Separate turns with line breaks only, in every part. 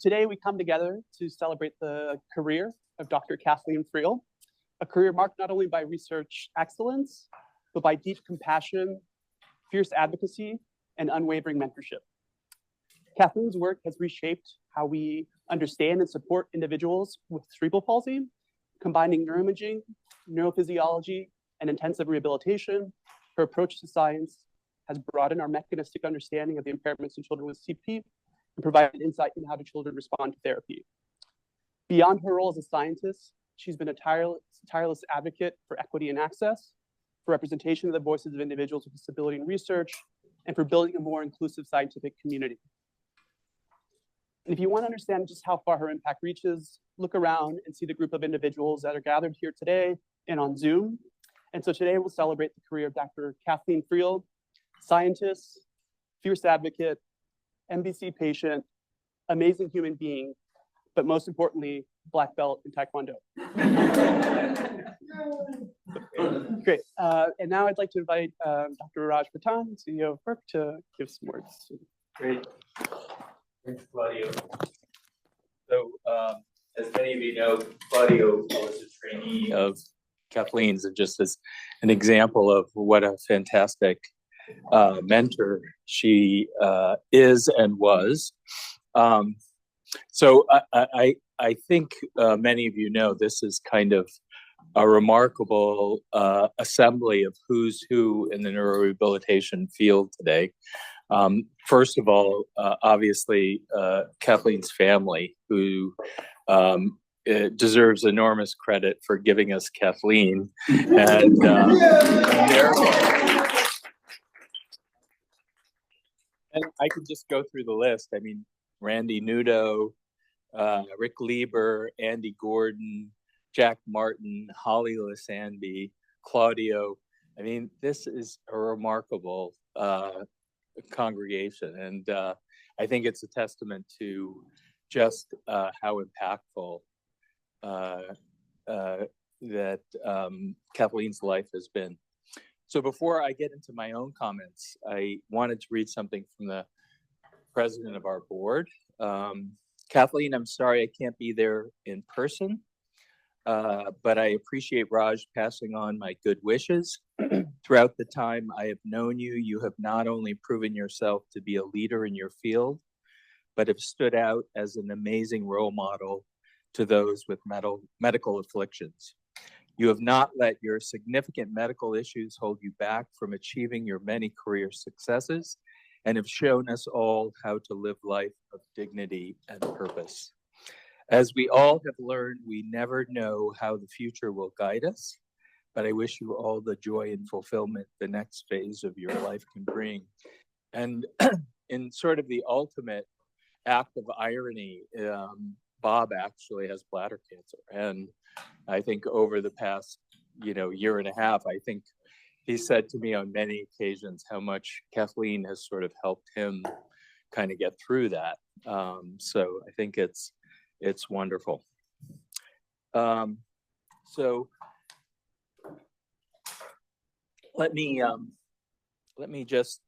today we come together to celebrate the career of Dr. Kathleen Friel, a career marked not only by research excellence, but by deep compassion, fierce advocacy, and unwavering mentorship. Kathleen's work has reshaped how we understand and support individuals with cerebral palsy, combining neuroimaging, neurophysiology, and intensive rehabilitation. Her approach to science has broadened our mechanistic understanding of the impairments in children with CP and provided insight into how children respond to therapy. Beyond her role as a scientist, she's been a tireless advocate for equity and access, for representation of the voices of individuals with disability in research, and for building a more inclusive scientific community. And if you want to understand just how far her impact reaches, look around and see the group of individuals that are gathered here today and on Zoom. And so today we'll celebrate the career of Dr. Kathleen Friel, scientist, fierce advocate, MBC patient, amazing human being, but most importantly, black belt in Taekwondo. Great. And now I'd like to invite Dr. Raj Patan, CEO of Merck, to give some words.
Great. Thanks, Claudio. So, as many of you know, Claudio was a trainee of Kathleen's, and just as an example of what a fantastic mentor she is and was. So I think many of you know this is kind of a remarkable assembly of who's who in the neurorehabilitation field today. First of all, obviously, Kathleen's family, who deserves enormous credit for giving us Kathleen. And I could just go through the list. I mean, Randy Nudo, Rick Lieber, Andy Gordon, Jack Martin, Holly Lissanby, Claudio. I mean, this is a remarkable congregation, and I think it's a testament to just how impactful that Kathleen's life has been. So before I get into my own comments, I wanted to read something from the president of our board. Kathleen, I'm sorry I can't be there in person, but I appreciate Raj passing on my good wishes. Throughout the time I have known you, you have not only proven yourself to be a leader in your field, but have stood out as an amazing role model to those with medical afflictions. You have not let your significant medical issues hold you back from achieving your many career successes, and have shown us all how to live life of dignity and purpose. As we all have learned, we never know how the future will guide us, but I wish you all the joy and fulfillment the next phase of your life can bring. And in sort of the ultimate act of irony, Bob actually has bladder cancer. And I think over the past, year and a half, I think he said to me on many occasions how much Kathleen has sort of helped him kind of get through that. So I think it's wonderful. So let me just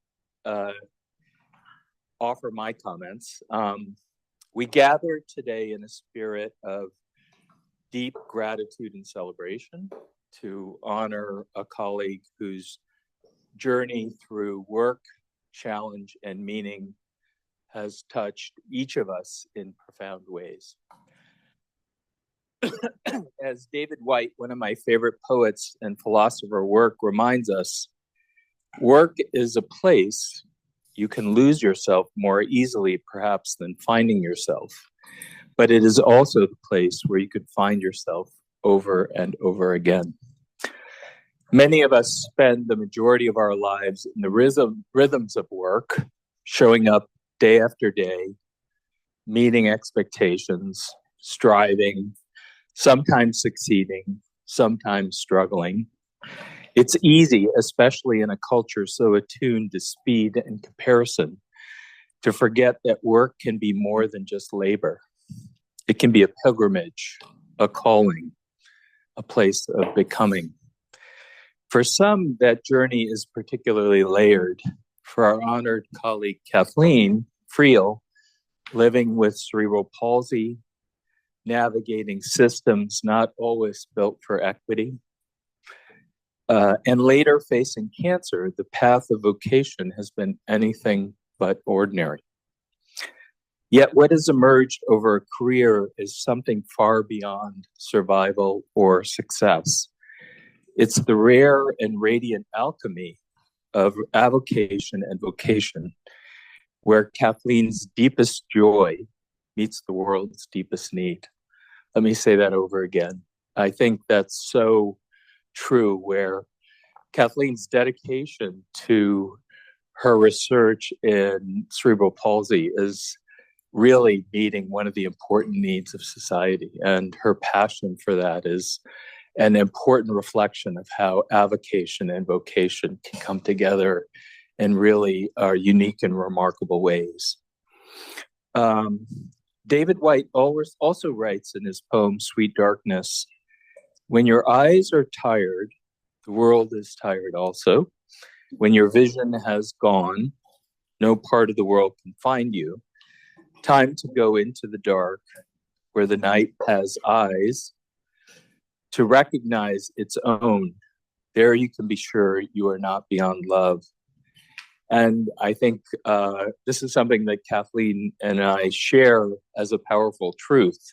offer my comments. We gathered today in a spirit of deep gratitude and celebration to honor a colleague whose journey through work, challenge, and meaning has touched each of us in profound ways. As David White, one of my favorite poets and philosopher work, reminds us, work is a place you can lose yourself more easily, perhaps, than finding yourself. But it is also the place where you could find yourself over and over again. Many of us spend the majority of our lives in the rhythms of work, showing up day after day, meeting expectations, striving, sometimes succeeding, sometimes struggling. It's easy, especially in a culture so attuned to speed and comparison, to forget that work can be more than just labor. It can be a pilgrimage, a calling, a place of becoming. For some, that journey is particularly layered. For our honored colleague, Kathleen Friel, living with cerebral palsy, navigating systems not always built for equity, and later facing cancer, the path of vocation has been anything but ordinary. Yet what has emerged over a career is something far beyond survival or success. It's the rare and radiant alchemy of avocation and vocation, where Kathleen's deepest joy meets the world's deepest need. Let me say that over again. I think that's so true, where Kathleen's dedication to her research in cerebral palsy is really meeting one of the important needs of society. And her passion for that is an important reflection of how avocation and vocation can come together in really unique and remarkable ways. David White also writes in his poem, Sweet Darkness, when your eyes are tired, the world is tired also. When your vision has gone, no part of the world can find you. Time to go into the dark, where the night has eyes, to recognize its own. There you can be sure you are not beyond love. And I think this is something that Kathleen and I share as a powerful truth,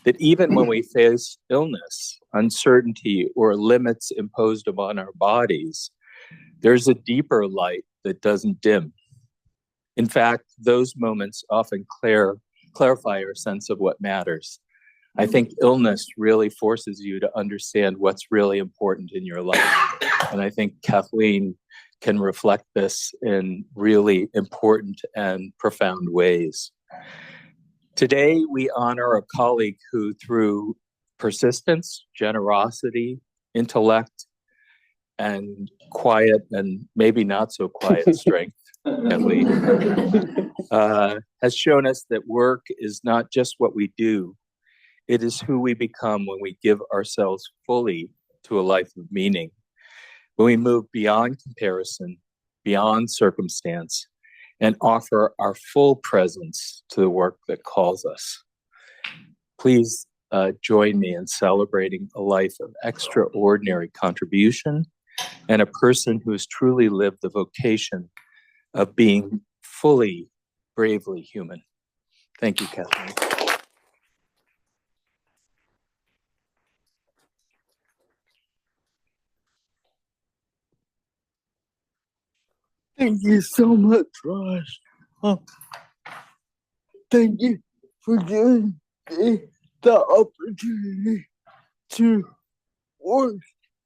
that even when we face illness, uncertainty, or limits imposed upon our bodies, there's a deeper light that doesn't dim. In fact, those moments often clarify our sense of what matters. I think illness really forces you to understand what's really important in your life. And I think Kathleen can reflect this in really important and profound ways. Today, we honor a colleague who, through persistence, generosity, intellect, and quiet and maybe not so quiet strength, Kathleen, has shown us that work is not just what we do, it is who we become when we give ourselves fully to a life of meaning, when we move beyond comparison, beyond circumstance, and offer our full presence to the work that calls us. Please join me in celebrating a life of extraordinary contribution and a person who has truly lived the vocation of being fully, bravely human. Thank you, Kathleen.
Thank you so much, Raj. Thank you for giving me the opportunity to work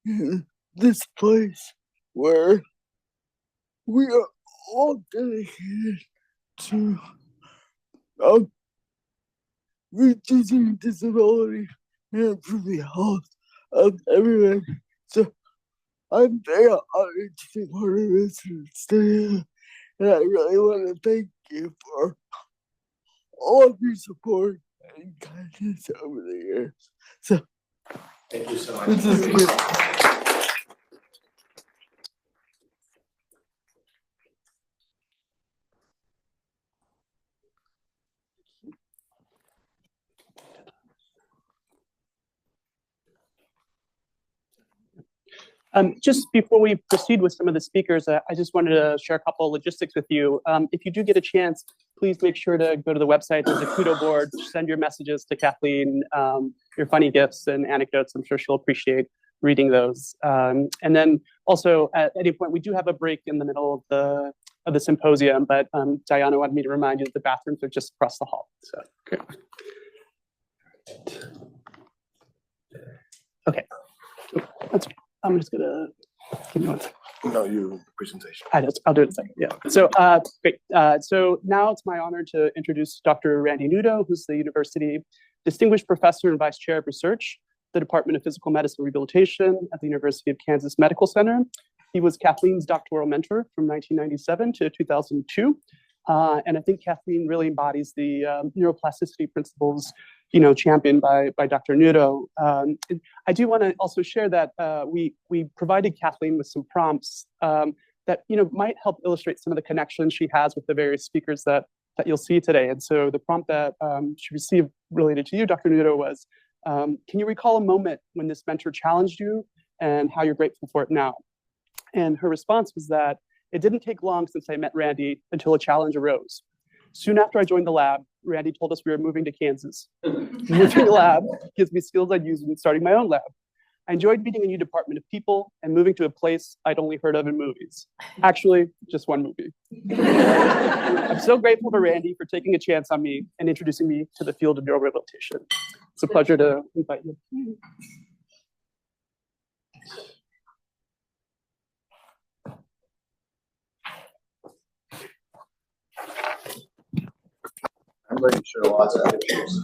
in this place where we are all dedicated to reducing disability and improving health of everyone. So I'm very honored to be part of this today, and I really want to thank you for all of your support and kindness over the years. So,
thank you so much.
This is good.
Just before we proceed with some of the speakers, I just wanted to share a couple of logistics with you. If you do get a chance, please make sure to go to the website. There's a kudo board. Send your messages to Kathleen, your funny gifts and anecdotes. I'm sure she'll appreciate reading those. And then also at any point, we do have a break in the middle of the symposium, but Diana wanted me to remind you that the bathrooms are just across the hall. So, okay. I'm just gonna give you one second.
No, your presentation.
I'll do it in a second. Yeah. So great. So now it's my honor to introduce Dr. Randy Nudo, who's the University Distinguished Professor and Vice Chair of Research, the Department of Physical Medicine and Rehabilitation at the University of Kansas Medical Center. He was Kathleen's doctoral mentor from 1997 to 2002. And I think Kathleen really embodies the neuroplasticity principles, championed by Dr. Nudo. I do want to also share that we provided Kathleen with some prompts that might help illustrate some of the connections she has with the various speakers that that you'll see today. And so the prompt that she received related to you, Dr. Nudo, was, can you recall a moment when this mentor challenged you and how you're grateful for it now? And her response was that it didn't take long since I met Randy until a challenge arose. Soon after I joined the lab, Randy told us we were moving to Kansas. Moving the lab gives me skills I'd use in starting my own lab. I enjoyed meeting a new department of people and moving to a place I'd only heard of in movies. Actually, just one movie. I'm so grateful to Randy for taking a chance on me and introducing me to the field of neurorehabilitation. It's a pleasure to invite you.
I'm going to show lots of pictures.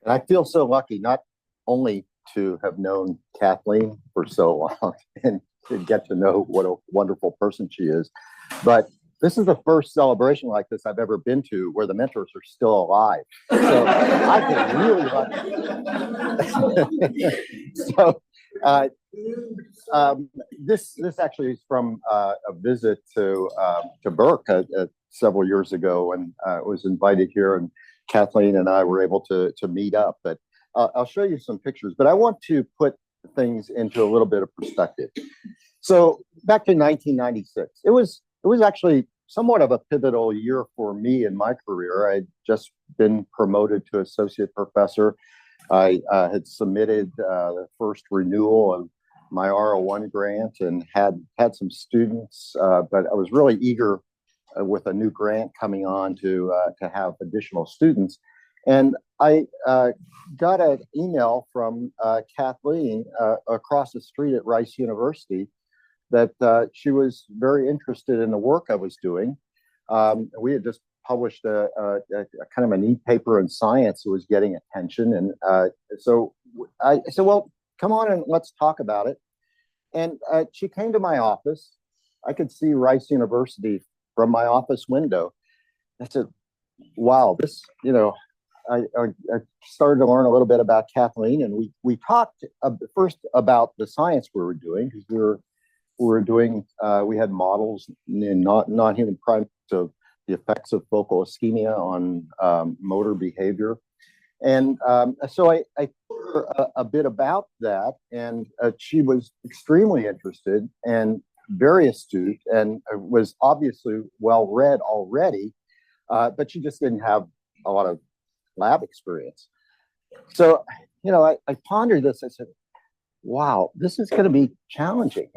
And I feel so lucky not only to have known Kathleen for so long and to get to know what a wonderful person she is, but this is the first celebration like this I've ever been to where the mentors are still alive. So I feel really lucky. This actually is from a visit to Burke several years ago, and I was invited here, and Kathleen and I were able to meet up. But I'll show you some pictures, but I want to put things into a little bit of perspective. So back to 1996, it was actually somewhat of a pivotal year for me in my career. I'd just been promoted to associate professor. I had submitted the first renewal of my R01 grant and had some students, but I was really eager with a new grant coming on to have additional students. And I got an email from Kathleen across the street at Rice University that she was very interested in the work I was doing. We had just published a kind of a neat paper in Science that was getting attention. And so I said, well, come on and let's talk about it. And she came to my office. I could see Rice University from my office window. I said, wow, this, I started to learn a little bit about Kathleen, and we talked first about the science we were doing, because we had models in non-human primates of the effects of focal ischemia on motor behavior. And so I told her a bit about that, and she was extremely interested and very astute and was obviously well-read already, but she just didn't have a lot of lab experience. So, I pondered this. I said, wow, this is going to be challenging.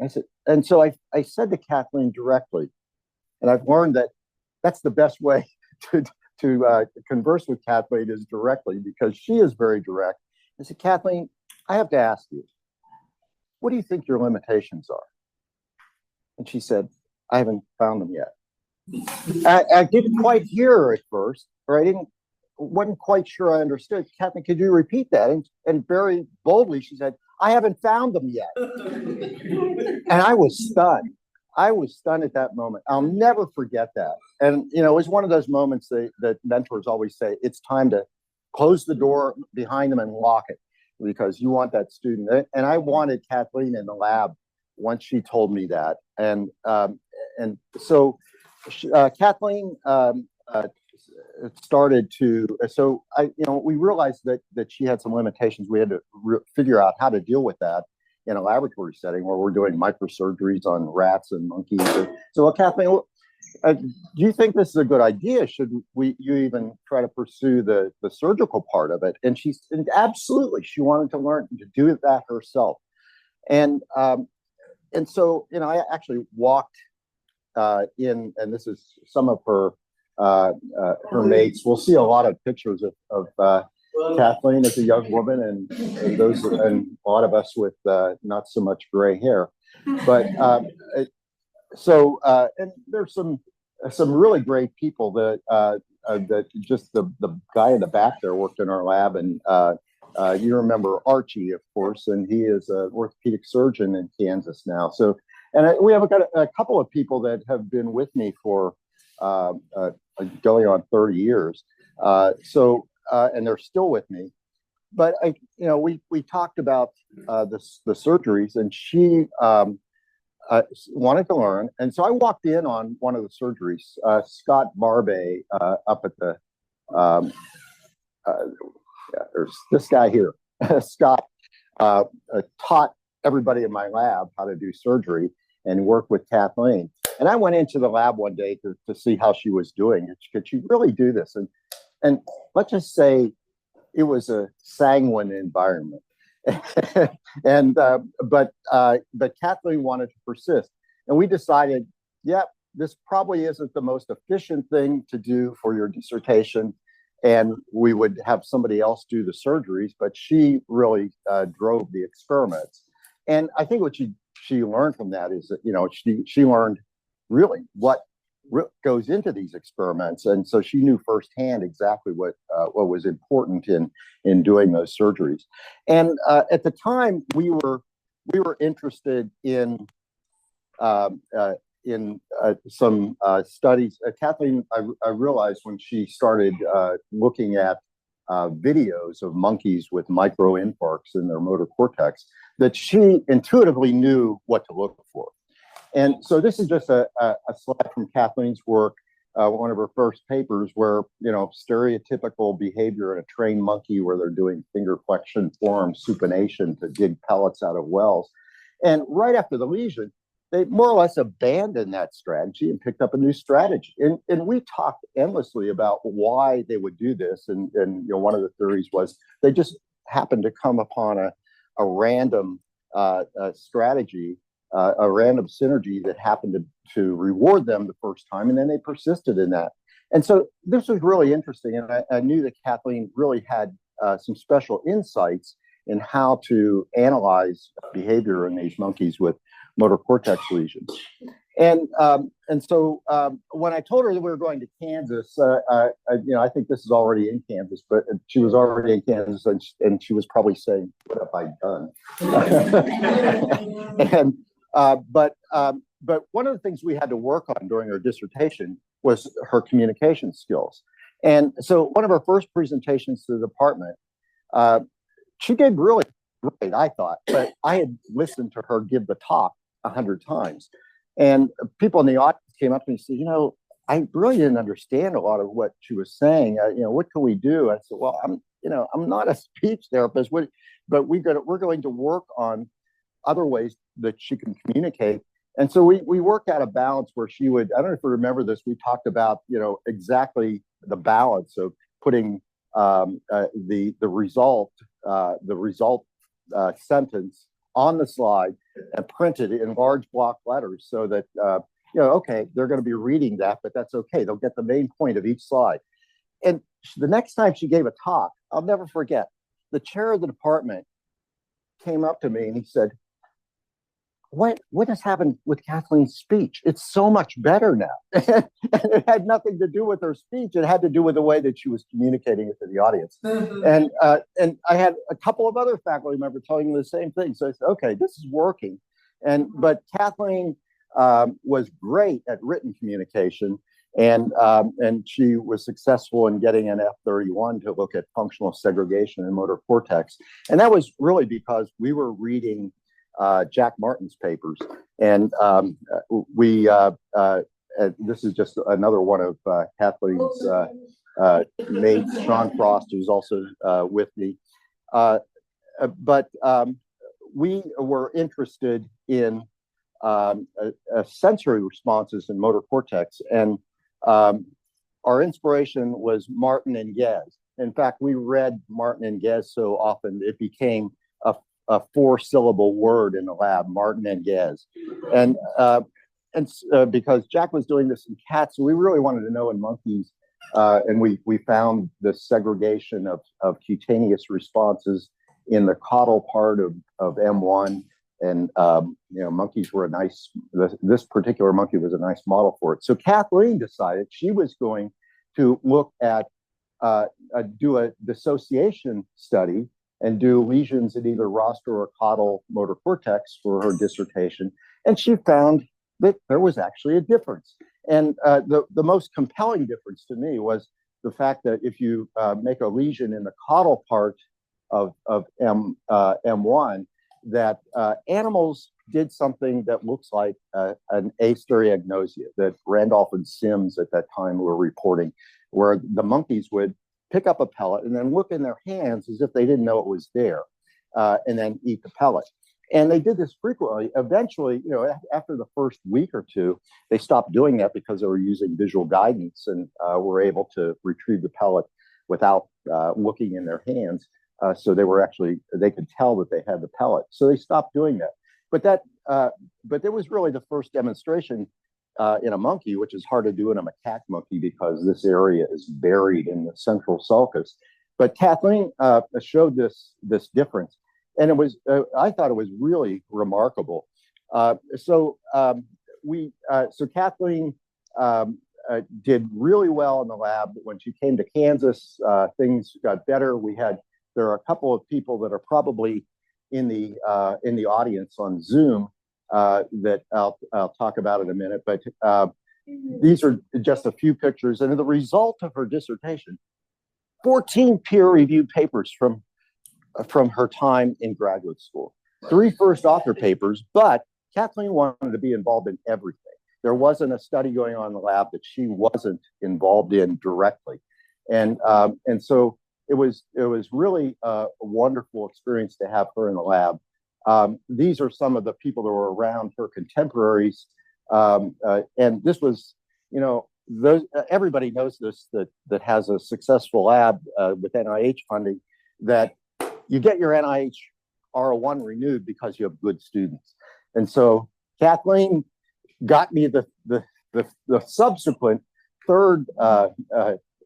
And so I said to Kathleen directly, and I've learned that that's the best way to converse with Kathleen is directly, because she is very direct. I said, Kathleen, I have to ask you, what do you think your limitations are? And she said, I haven't found them yet. I didn't quite hear her at first, or wasn't quite sure I understood. Kathleen, could you repeat that? And very boldly, she said, I haven't found them yet. And I was stunned. I was stunned at that moment. I'll never forget that. And, it was one of those moments that mentors always say, it's time to close the door behind them and lock it, because you want that student. And I wanted Kathleen in the lab once she told me that. And so Kathleen started to, so we realized that she had some limitations. We had to figure out how to deal with that in a laboratory setting where we're doing microsurgeries on rats and monkeys. So, well, Kathleen, do you think this is a good idea? Should you even try to pursue the surgical part of it? And she said, absolutely. She wanted to learn to do that herself. And so, I actually walked in, and this is some of her mates. We'll see a lot of pictures of Kathleen as a young woman, and a lot of us with not so much gray hair. But and there's some really great people that just the guy in the back there worked in our lab, and you remember Archie, of course, and he is an orthopedic surgeon in Kansas now. So, and we have got a couple of people that have been with me for going on 30 years. And they're still with me. But we talked about the surgeries, and she wanted to learn. And so I walked in on one of the surgeries. Scott Barbe up at the there's this guy here. Scott taught everybody in my lab how to do surgery and work with Kathleen. And I went into the lab one day to see how she was doing. Could she really do this? And let's just say it was a sanguine environment. But Kathleen wanted to persist. And we decided, this probably isn't the most efficient thing to do for your dissertation. And we would have somebody else do the surgeries, but she really drove the experiments. And I think what she learned from that is that, she learned really what goes into these experiments. And so she knew firsthand exactly what was important in doing those surgeries. And at the time we were interested in some studies. Kathleen, I realized when she started looking at videos of monkeys with microinfarcts in their motor cortex, that she intuitively knew what to look for. And so this is just a slide from Kathleen's work, one of her first papers, where stereotypical behavior in a trained monkey, where they're doing finger flexion form supination to dig pellets out of wells. And right after the lesion, they more or less abandoned that strategy and picked up a new strategy. And we talked endlessly about why they would do this. And one of the theories was they just happened to come upon a random strategy, a random synergy that happened to reward them the first time, and then they persisted in that. And so this was really interesting. And I knew that Kathleen really had some special insights in how to analyze behavior in these monkeys with motor cortex lesions. And so when I told her that we were going to Kansas, I think this is already in Kansas, but she was already in Kansas, and she was probably saying, "What have I done?" But one of the things we had to work on during her dissertation was her communication skills. And so one of her first presentations to the department, she did really great, I thought, but I had listened to her give the talk 100 times. And people in the audience came up to me and said, I really didn't understand a lot of what she was saying. What can we do? I said, well, I'm not a speech therapist, but we're going to work on other ways that she can communicate. And so we worked out a balance where she would, I don't know if you remember this, we talked about, exactly the balance of putting the result sentence on the slide and printed in large block letters so that, okay, they're going to be reading that, but that's okay. They'll get the main point of each slide. And the next time she gave a talk, I'll never forget, the chair of the department came up to me and he said, what has happened with Kathleen's speech? It's so much better now. And it had nothing to do with her speech. It had to do with the way that she was communicating it to the audience. And I had a couple of other faculty members telling me the same thing. So I said, okay, this is working. But Kathleen was great at written communication. And she was successful in getting an F31 to look at functional segregation in motor cortex. And that was really because we were reading Jack Martin's papers. And this is just another one of Kathleen's mate, Sean Frost, who's also with me. But we were interested in sensory responses in motor cortex. And our inspiration was Martin and Guez. In fact, we read Martin and Guez so often it became a 4-syllable word in the lab, Martin and Guez. And because Jack was doing this in cats, so we really wanted to know in monkeys. And we found the segregation of cutaneous responses in the caudal part of M1. And monkeys were this particular monkey was a nice model for it. So Kathleen decided she was going to look at do a dissociation study and do lesions in either rostral or caudal motor cortex for her dissertation. And she found that there was actually a difference. And the most compelling difference to me was the fact that if you make a lesion in the caudal part of M1, that animals did something that looks like an astereognosia that Randolph and Sims at that time were reporting, where the monkeys would pick up a pellet and then look in their hands as if they didn't know it was there, and then eat the pellet. And they did this frequently. Eventually, after the first week or two, they stopped doing that because they were using visual guidance and were able to retrieve the pellet without looking in their hands. So they could tell that they had the pellet. So they stopped doing that. But there was really the first demonstration in a monkey, which is hard to do in a macaque monkey because this area is buried in the central sulcus. But Kathleen showed this difference. And it was, I thought it was really remarkable. So Kathleen did really well in the lab. When she came to Kansas, things got better. There are a couple of people that are probably in the audience on Zoom that I'll talk about in a minute. But these are just a few pictures. And the result of her dissertation, 14 peer-reviewed papers from her time in graduate school, 3 first author papers, but Kathleen wanted to be involved in everything. There wasn't a study going on in the lab that she wasn't involved in directly. And so it was really a wonderful experience to have her in the lab. These are some of the people that were around, her contemporaries. And this was, everybody knows this, that has a successful lab with NIH funding, that you get your NIH R01 renewed because you have good students. And so Kathleen got me the subsequent third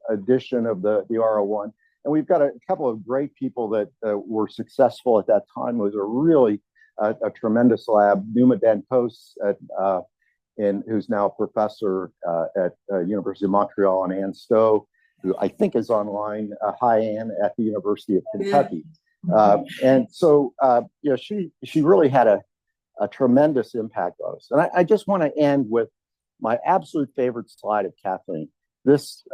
edition of the R01. And we've got a couple of great people that were successful at that time. It was a really a tremendous lab. Numa Dantos, who's now a professor at University of Montreal, and Ann Stowe, who I think is online. Hi, Ann, at the University of Kentucky. And so, she really had a tremendous impact on us. And I just want to end with my absolute favorite slide of Kathleen. This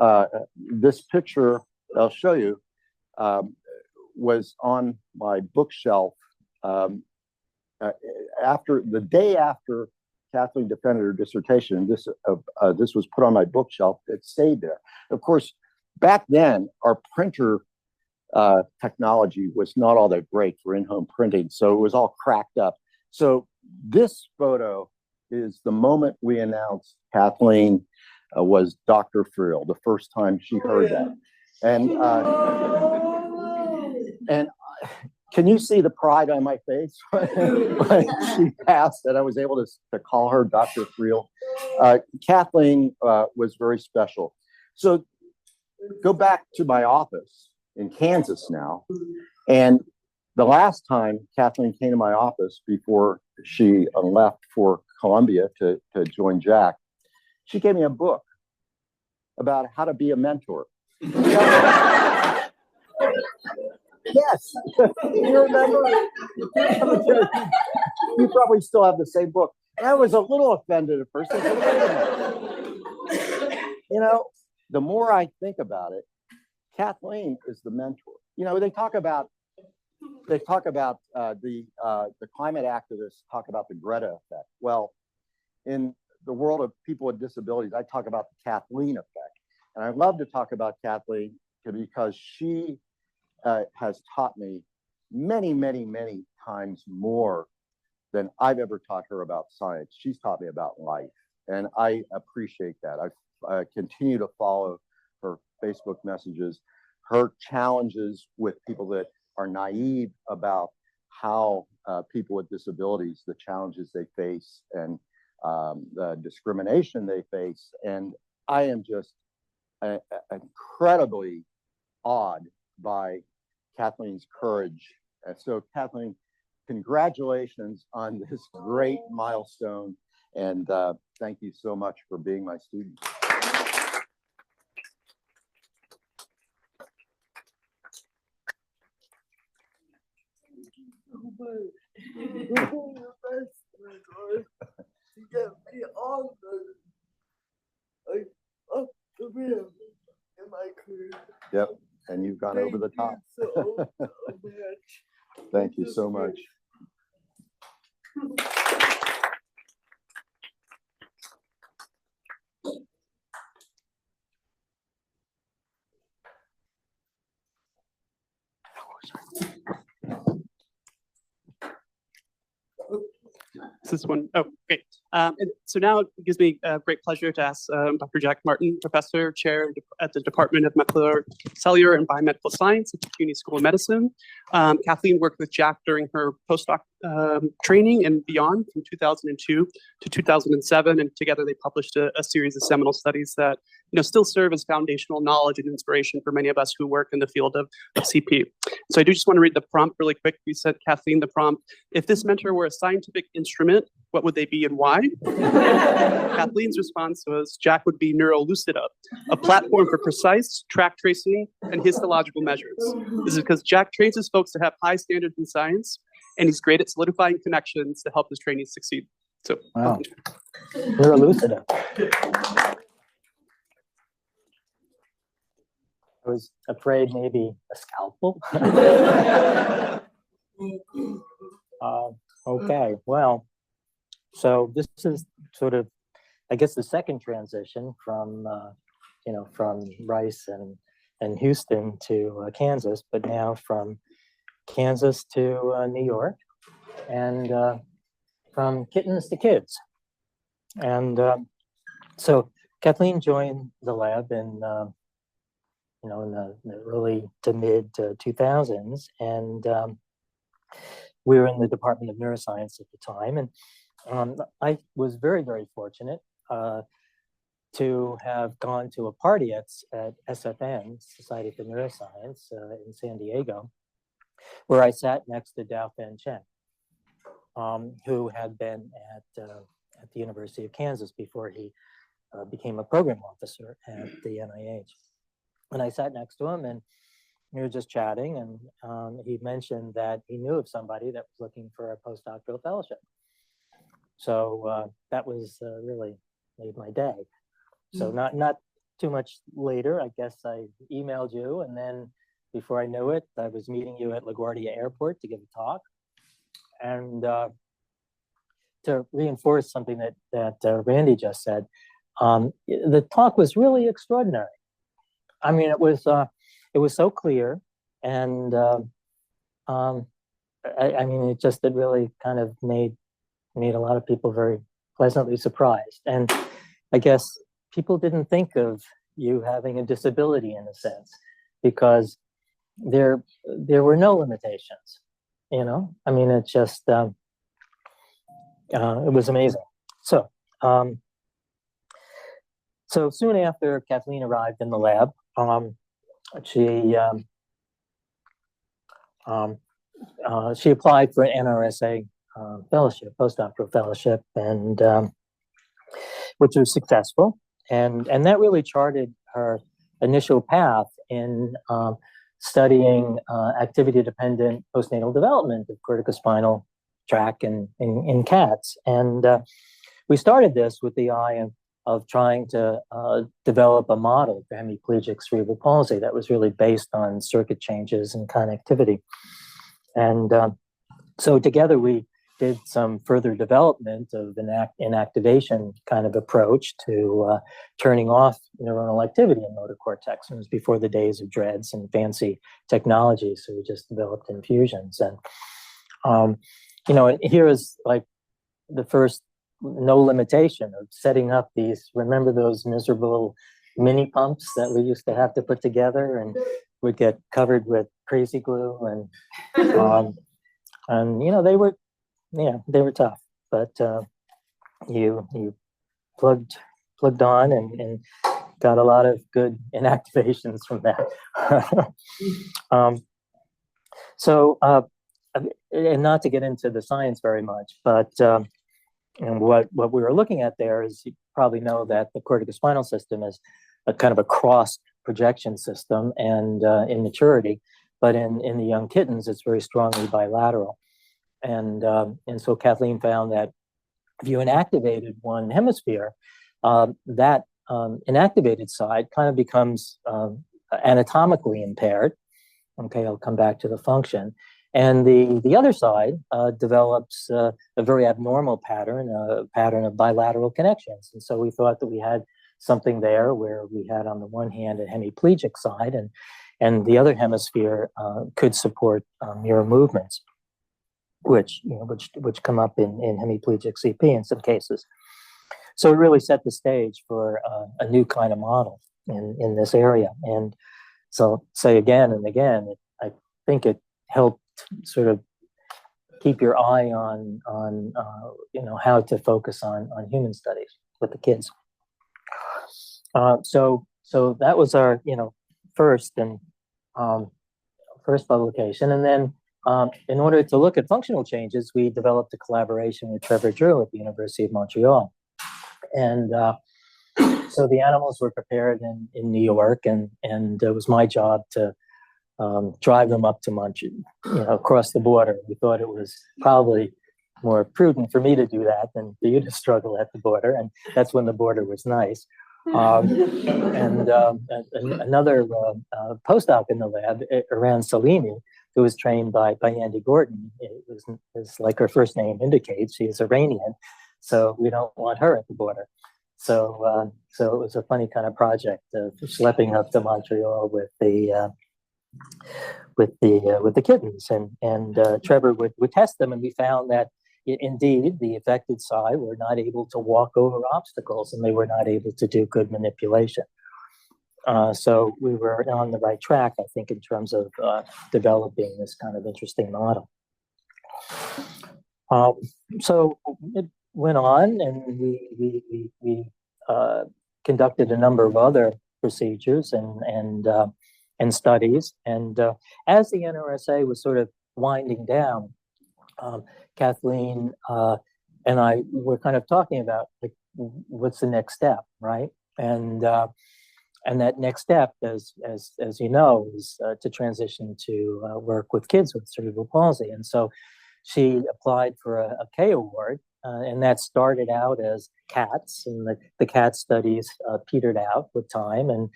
picture I'll show you was on my bookshelf the day after Kathleen defended her dissertation. This was put on my bookshelf. It stayed there. Of course, back then our printer technology was not all that great for in-home printing, so it was all cracked up. So this photo is the moment we announced Kathleen was Dr. Friel, the first time she heard that. And can you see the pride on my face when she passed and I was able to call her Dr. Friel? Kathleen was very special. So go back to my office in Kansas now. And the last time Kathleen came to my office before she left for Columbia to join Jack, she gave me a book about how to be a mentor. Yes, you remember? You probably still have the same book. And I was a little offended at first. I said, wait a minute. The more I think about it, Kathleen is the mentor. They talk about the climate activists talk about the Greta effect. Well, in the world of people with disabilities, I talk about the Kathleen effect. And I love to talk about Kathleen because she has taught me many, many, many times more than I've ever taught her about science. She's taught me about life. And I appreciate that. I continue to follow her Facebook messages, her challenges with people that are naive about how people with disabilities, the challenges they face and the discrimination they face. And I am just incredibly awed by Kathleen's courage. And so Kathleen, congratulations on this great milestone. And thank you so much for being my student.
To get me on the up the rim in my career.
Yep, and you've gone over the top. Thank you so much.
Is this one? Oh, great. And so now it gives me great pleasure to ask Dr. Jack Martin, Professor, Chair at the Department of Molecular, Cellular, and Biomedical Science at the CUNY School of Medicine. Kathleen worked with Jack during her postdoc training and beyond from 2002 to 2007, and together they published a series of seminal studies that still serve as foundational knowledge and inspiration for many of us who work in the field of CP. So I do just want to read the prompt really quick. We sent Kathleen the prompt. If this mentor were a scientific instrument, what would they be and why? Kathleen's response was, Jack would be Neurolucida, a platform for precise track tracing and histological measures. This is because Jack trains his folks to have high standards in science, and he's great at solidifying connections to help his trainees succeed. So,
wow. Neurolucida. I was afraid maybe a scalpel. Okay, well, so this is sort of, I guess, the second transition from, from Rice and Houston to Kansas, but now from Kansas to New York, and from kittens to kids. And so Kathleen joined the lab in the early to mid 2000s, and we were in the Department of Neuroscience at the time, and I was very, very fortunate to have gone to a party at SFN, Society for Neuroscience, in San Diego, where I sat next to Dao Fen Chen, who had been at the University of Kansas before he became a program officer at the NIH. And I sat next to him, and we were just chatting, and he mentioned that he knew of somebody that was looking for a postdoctoral fellowship. So that was really made my day. So not too much later, I guess I emailed you, and then before I knew it, I was meeting you at LaGuardia Airport to give a talk. And to reinforce something that Randy just said, the talk was really extraordinary. I mean, it was so clear, and I mean, it really kind of made a lot of people very pleasantly surprised. And I guess people didn't think of you having a disability in a sense, because there were no limitations. I mean, it just it was amazing. So so soon after Kathleen arrived in the lab, she applied for an NRSA fellowship, postdoctoral fellowship, and which was successful, and that really charted her initial path in studying activity-dependent postnatal development of corticospinal tract in cats. And we started this with the eye of trying to develop a model for hemiplegic cerebral palsy that was really based on circuit changes and connectivity. And so together we did some further development of an inactivation kind of approach to turning off neuronal activity in motor cortex. It was before the days of DREADS and fancy technology, so we just developed infusions. And and here is like the first no limitation of setting up these. Remember those miserable mini pumps that we used to have to put together and would get covered with crazy glue, and they were tough, but you plugged on and got a lot of good inactivations from that. And not to get into the science very much, but and what we were looking at there is, you probably know that the corticospinal system is a kind of a cross projection system, and in maturity, but in the young kittens, it's very strongly bilateral. And so Kathleen found that if you inactivated one hemisphere, that inactivated side kind of becomes anatomically impaired. Okay, I'll come back to the function. And the other side develops a very abnormal pattern, a pattern of bilateral connections. And so we thought that we had something there where we had on the one hand a hemiplegic side, and the other hemisphere could support mirror movements, which come up in hemiplegic CP in some cases. So it really set the stage for a new kind of model in this area. And so say again and again, I think it helped sort of keep your eye on how to focus on human studies with the kids. So that was our first publication, and then in order to look at functional changes, we developed a collaboration with Trevor Drew at the University of Montreal, and so the animals were prepared in New York, and it was my job to drive them up to Montreal, across the border. We thought it was probably more prudent for me to do that than for you to struggle at the border, and that's when the border was nice. And another postdoc in the lab, Iran Salimi, who was trained by Andy Gordon, is like her first name indicates, she is Iranian, so we don't want her at the border. So it was a funny kind of project, schlepping up to Montreal with the kittens, and Trevor would test them, and we found that indeed the affected side were not able to walk over obstacles, and they were not able to do good manipulation. So we were on the right track, I think, in terms of developing this kind of interesting model. So it went on, and we conducted a number of other procedures and studies. And as the NRSA was sort of winding down, Kathleen and I were kind of talking about what's the next step, right? And that next step, as you know, is to transition to work with kids with cerebral palsy. And so she applied for a K award, and that started out as cats, and the cat studies petered out with time. And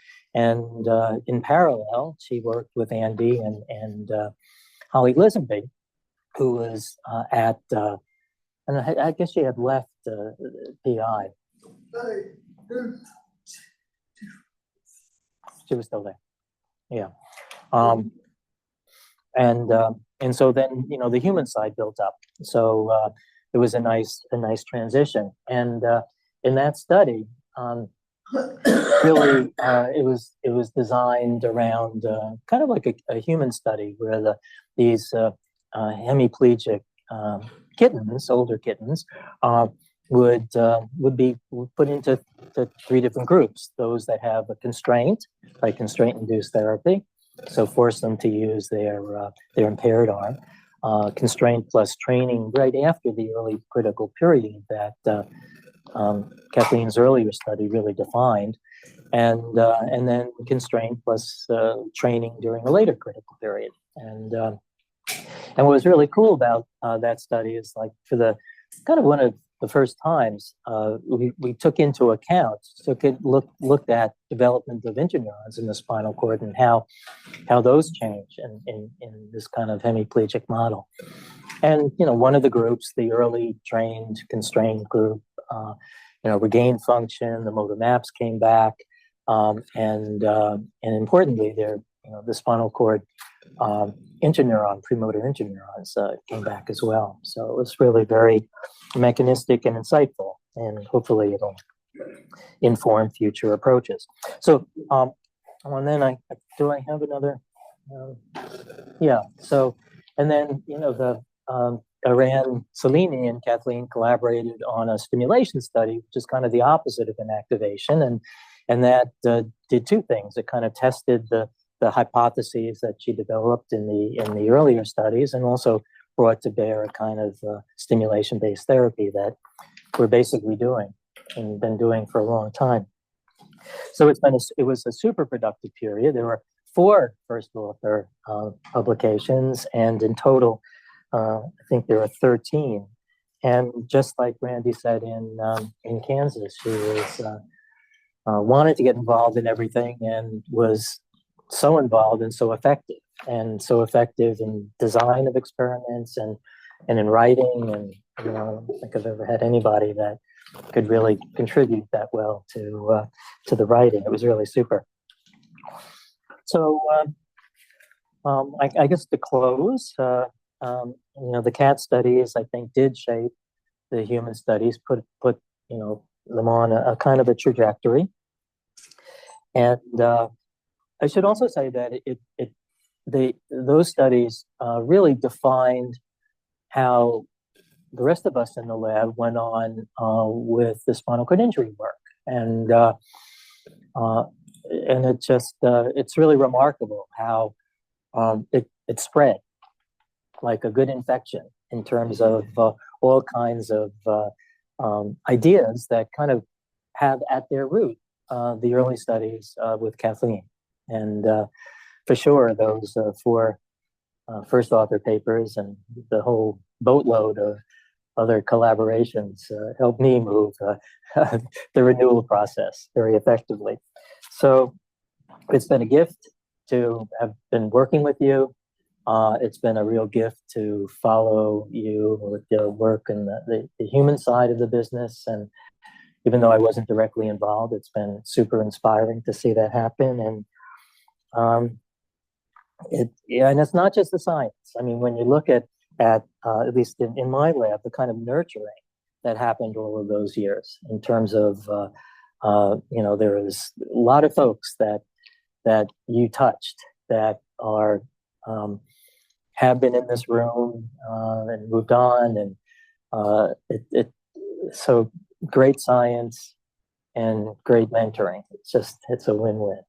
in parallel, she worked with Andy and Holly Lisenby, who was at, and I guess she had left PI. She was still there, yeah. And so then the human side built up. So it was a nice transition. And in that study, really it was designed around kind of like a human study where these hemiplegic kittens, older kittens, would be put into three different groups: those that have a constraint, like constraint-induced therapy, so force them to use their impaired arm, constraint plus training right after the early critical period that Kathleen's earlier study really defined, and then constraint plus training during a later critical period. And what was really cool about that study is, like, for the kind of one of the first times we took into account, looked at development of interneurons in the spinal cord and how those change in this kind of hemiplegic model. And one of the groups, the early trained constrained group, regained function. The motor maps came back, and importantly, the spinal cord interneuron, premotor interneurons came back as well. So it was really very mechanistic and insightful, and hopefully it'll inform future approaches. So, and then I have another? Yeah. So, and then the Iran Salini and Kathleen collaborated on a stimulation study, which is kind of the opposite of an activation, and that did two things. It kind of tested the hypotheses that she developed in the earlier studies, and also brought to bear a kind of stimulation-based therapy that we're basically doing and been doing for a long time. So it was a super productive period. There were 4 first author publications, and in total, I think there are 13. And just like Randy said in Kansas, she was wanted to get involved in everything and was so involved and so effective in design of experiments and in writing. And I don't think I've ever had anybody that could really contribute that well to the writing. It was really super. So I guess to close, the cat studies, I think, did shape the human studies, put them on a kind of a trajectory. And I should also say that those studies really defined how the rest of us in the lab went on with the spinal cord injury work. And it's really remarkable how it spread like a good infection in terms of all kinds of ideas that kind of have at their root the early studies with Kathleen. And for sure, those 4 first author papers and the whole boatload of other collaborations helped me move the renewal process very effectively. So it's been a gift to have been working with you. It's been a real gift to follow you with your work and the human side of the business. And even though I wasn't directly involved, it's been super inspiring to see that happen. And and it's not just the science. I mean, when you look at least in my lab, the kind of nurturing that happened all of those years in terms of, there was a lot of folks that you touched that are, have been in this room and moved on. And so great science and great mentoring. It's a win-win.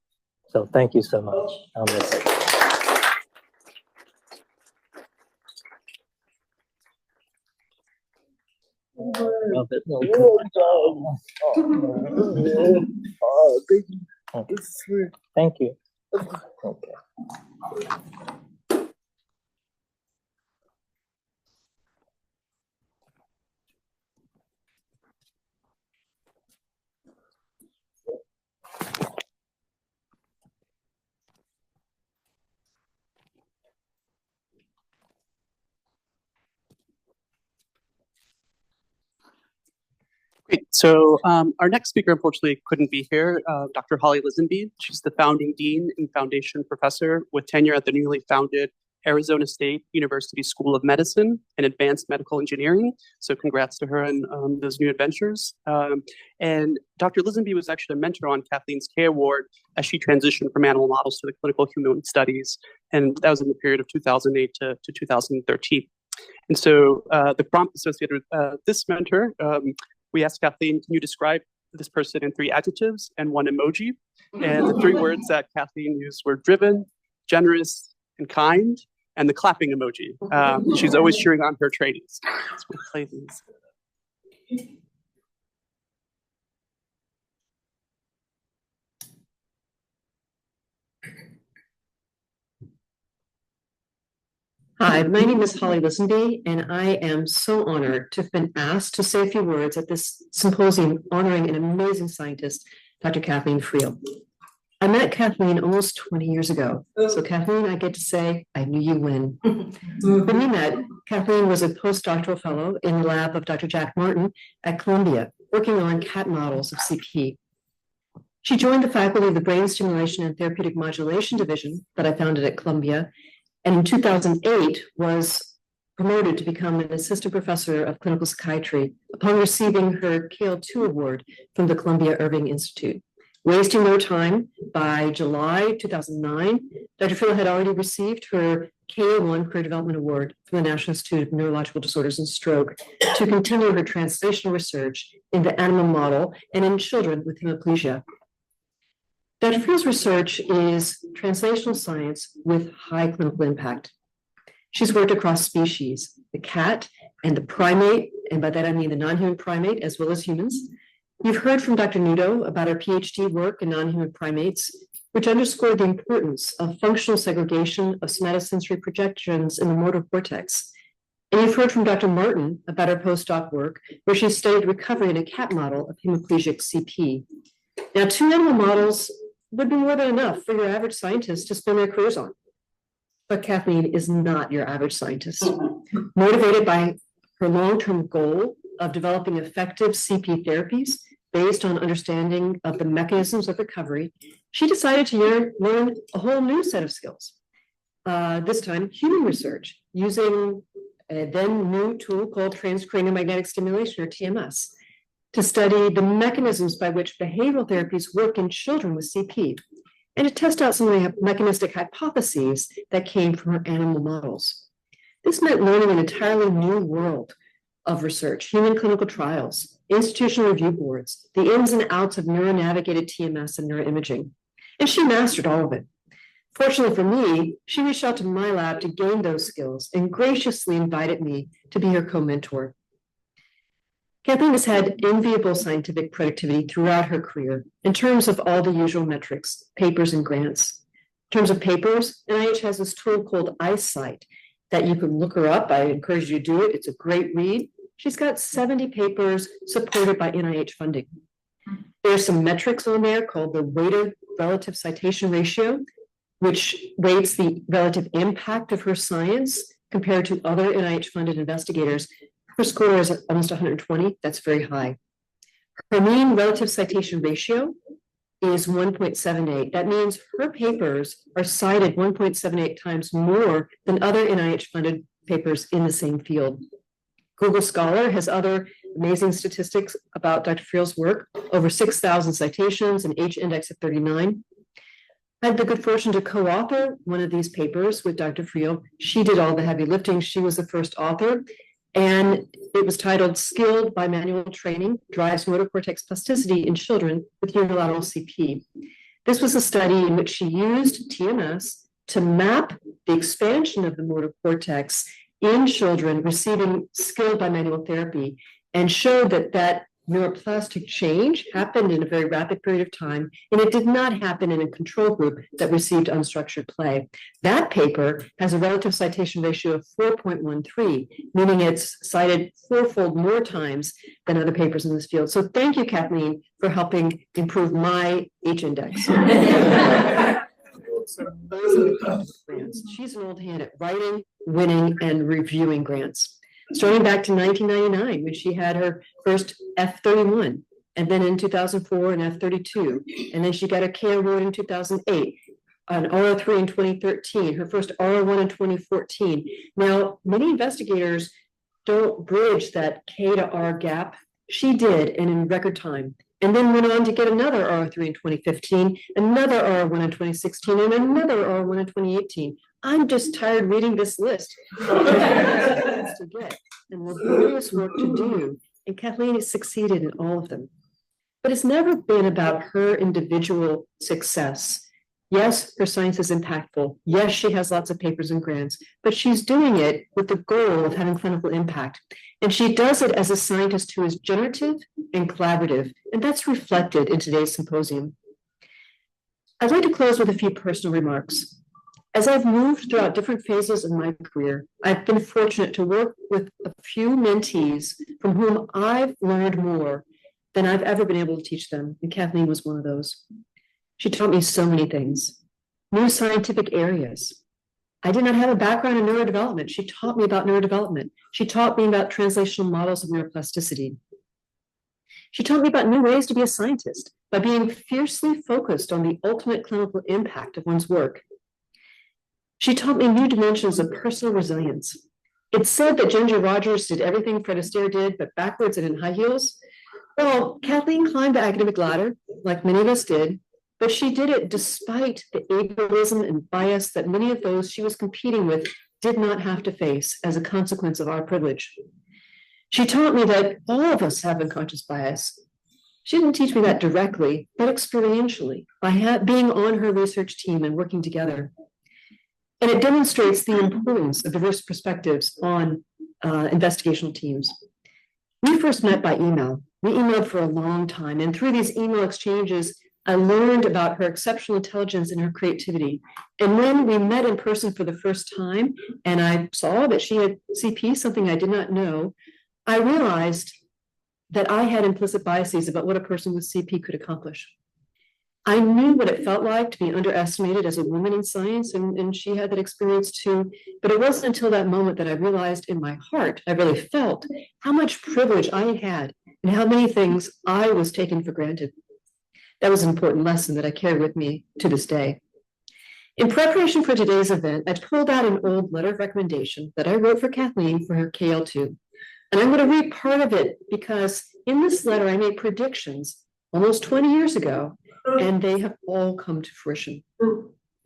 So thank you so much. I'll miss it. Thank you. Okay.
Great. So our next speaker, unfortunately, couldn't be here, Dr. Holly Lisenby. She's the founding dean and foundation professor with tenure at the newly founded Arizona State University School of Medicine and Advanced Medical Engineering. So congrats to her on those new adventures. And Dr. Lisenby was actually a mentor on Kathleen's K Award as she transitioned from animal models to the clinical human studies. And that was in the period of 2008 to 2013. And so the prompt associated with this mentor, we asked Kathleen, can you describe this person in 3 adjectives and 1 emoji? And the 3 words that Kathleen used were driven, generous, and kind, and the clapping emoji. She's always cheering on her trainees. So we'll play these.
Hi, my name is Holly Lisenby, and I am so honored to have been asked to say a few words at this symposium honoring an amazing scientist, Dr. Kathleen Friel. I met Kathleen almost 20 years ago. So Kathleen, I get to say, I knew you when. When we met, Kathleen was a postdoctoral fellow in the lab of Dr. Jack Martin at Columbia, working on cat models of CP. She joined the faculty of the Brain Stimulation and Therapeutic Modulation Division that I founded at Columbia, and in 2008 was promoted to become an assistant professor of clinical psychiatry upon receiving her KL2 award from the Columbia Irving Institute. Wasting no time, by July 2009, Dr. Friel had already received her KL1 Career Development Award from the National Institute of Neurological Disorders and Stroke to continue her translational research in the animal model and in children with hemiplegia. Dr. Friel's research is translational science with high clinical impact. She's worked across species, the cat and the primate, and by that I mean the non-human primate as well as humans. You've heard from Dr. Nudo about her PhD work in non-human primates, which underscored the importance of functional segregation of somatosensory projections in the motor cortex. And you've heard from Dr. Martin about her postdoc work, where she studied recovery in a cat model of hemiplegic CP. Now, 2 animal models would be more than enough for your average scientist to spend their careers on. But Kathleen is not your average scientist. Motivated by her long-term goal of developing effective CP therapies based on understanding of the mechanisms of recovery, she decided to learn a whole new set of skills. This time, human research, using a then new tool called transcranial magnetic stimulation, or TMS, to study the mechanisms by which behavioral therapies work in children with CP, and to test out some of the mechanistic hypotheses that came from her animal models. This meant learning an entirely new world of research, human clinical trials, institutional review boards, the ins and outs of neuronavigated TMS and neuroimaging. And she mastered all of it. Fortunately for me, she reached out to my lab to gain those skills and graciously invited me to be her co-mentor. Kathleen has had enviable scientific productivity throughout her career in terms of all the usual metrics, papers and grants. In terms of papers, NIH has this tool called EyeSight that you can look her up. I encourage you to do it. It's a great read. She's got 70 papers supported by NIH funding. There's some metrics on there called the weighted relative citation ratio, which weights the relative impact of her science compared to other NIH-funded investigators. Her score is almost 120. That's very high. Her mean relative citation ratio is 1.78. That means her papers are cited 1.78 times more than other NIH-funded papers in the same field. Google Scholar has other amazing statistics about Dr. Friel's work, over 6,000 citations, an H-index of 39. I had the good fortune to co-author one of these papers with Dr. Friel. She did all the heavy lifting. She was the first author, and it was titled "Skilled Bimanual Training Drives Motor Cortex Plasticity in Children with Unilateral CP." This was a study in which she used TMS to map the expansion of the motor cortex in children receiving skilled bimanual therapy, and showed that neuroplastic change happened in a very rapid period of time, and it did not happen in a control group that received unstructured play. That paper has a relative citation ratio of 4.13, meaning it's cited fourfold more times than other papers in this field. So thank you, Kathleen, for helping improve my H-index. She's an old hand at writing, winning, and reviewing grants. Starting back to 1999, when she had her first F31, and then in 2004 an F32, and then she got a K award in 2008, an R03 in 2013, her first R01 in 2014. Now, many investigators don't bridge that K to R gap. She did, and in record time, and then went on to get another R03 in 2015, another R01 in 2016, and another R01 in 2018. I'm just tired reading this list. To get and laborious work to do, and Kathleen has succeeded in all of them. But it's never been about her individual success. Yes, her science is impactful. Yes, she has lots of papers and grants, but she's doing it with the goal of having clinical impact. And she does it as a scientist who is generative and collaborative, and that's reflected in today's symposium. I'd like to close with a few personal remarks. As I've moved throughout different phases of my career, I've been fortunate to work with a few mentees from whom I've learned more than I've ever been able to teach them, and Kathleen was one of those. She taught me so many things, new scientific areas. I did not have a background in neurodevelopment. She taught me about neurodevelopment. She taught me about translational models of neuroplasticity. She taught me about new ways to be a scientist by being fiercely focused on the ultimate clinical impact of one's work. She taught me new dimensions of personal resilience. It's said that Ginger Rogers did everything Fred Astaire did, but backwards and in high heels. Well, Kathleen climbed the academic ladder, like many of us did, but she did it despite the ableism and bias that many of those she was competing with did not have to face as a consequence of our privilege. She taught me that all of us have unconscious bias. She didn't teach me that directly, but experientially, by being on her research team and working together. And it demonstrates the importance of diverse perspectives on investigational teams. We first met by email. We emailed for a long time, and through these email exchanges, I learned about her exceptional intelligence and her creativity. And when we met in person for the first time, and I saw that she had CP, something I did not know, I realized that I had implicit biases about what a person with CP could accomplish. I knew what it felt like to be underestimated as a woman in science, and she had that experience too. But it wasn't until that moment that I realized in my heart, I really felt how much privilege I had and how many things I was taking for granted. That was an important lesson that I carry with me to this day. In preparation for today's event, I pulled out an old letter of recommendation that I wrote for Kathleen for her KL2. And I'm going to read part of it because in this letter, I made predictions almost 20 years ago, and they have all come to fruition.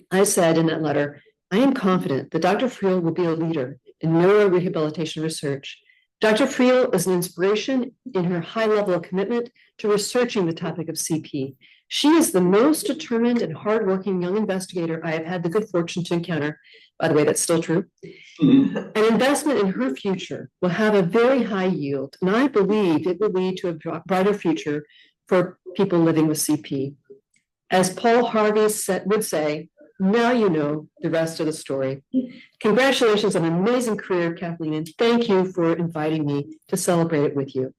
I said in that letter, I am confident that Dr. Friel will be a leader in neurorehabilitation research. Dr. Friel is an inspiration in her high level of commitment to researching the topic of CP. She is the most determined and hardworking young investigator I have had the good fortune to encounter. By the way, that's still true. An investment in her future will have a very high yield, and I believe it will lead to a brighter future for people living with CP. As Paul Harvey would say, now you know the rest of the story. Congratulations on an amazing career, Kathleen, and thank you for inviting me to celebrate it with you.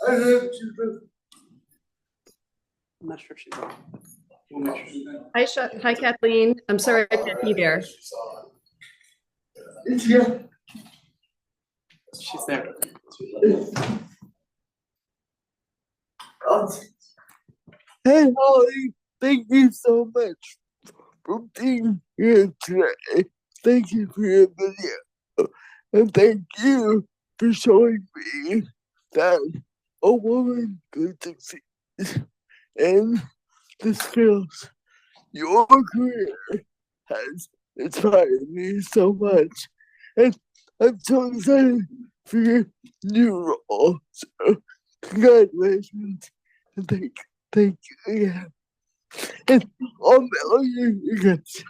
I'm not sure if she's on.
Hi, Kathleen. I'm sorry I can't be there.
She's there.
Hey, Holly, thank you so much for being here today. Thank you for your video. And thank you for showing me that a woman could succeed in the skills. Your career has inspired me so much. And I'm so excited for your new role. So congratulations. And thank you again. And I'll mail you your gifts.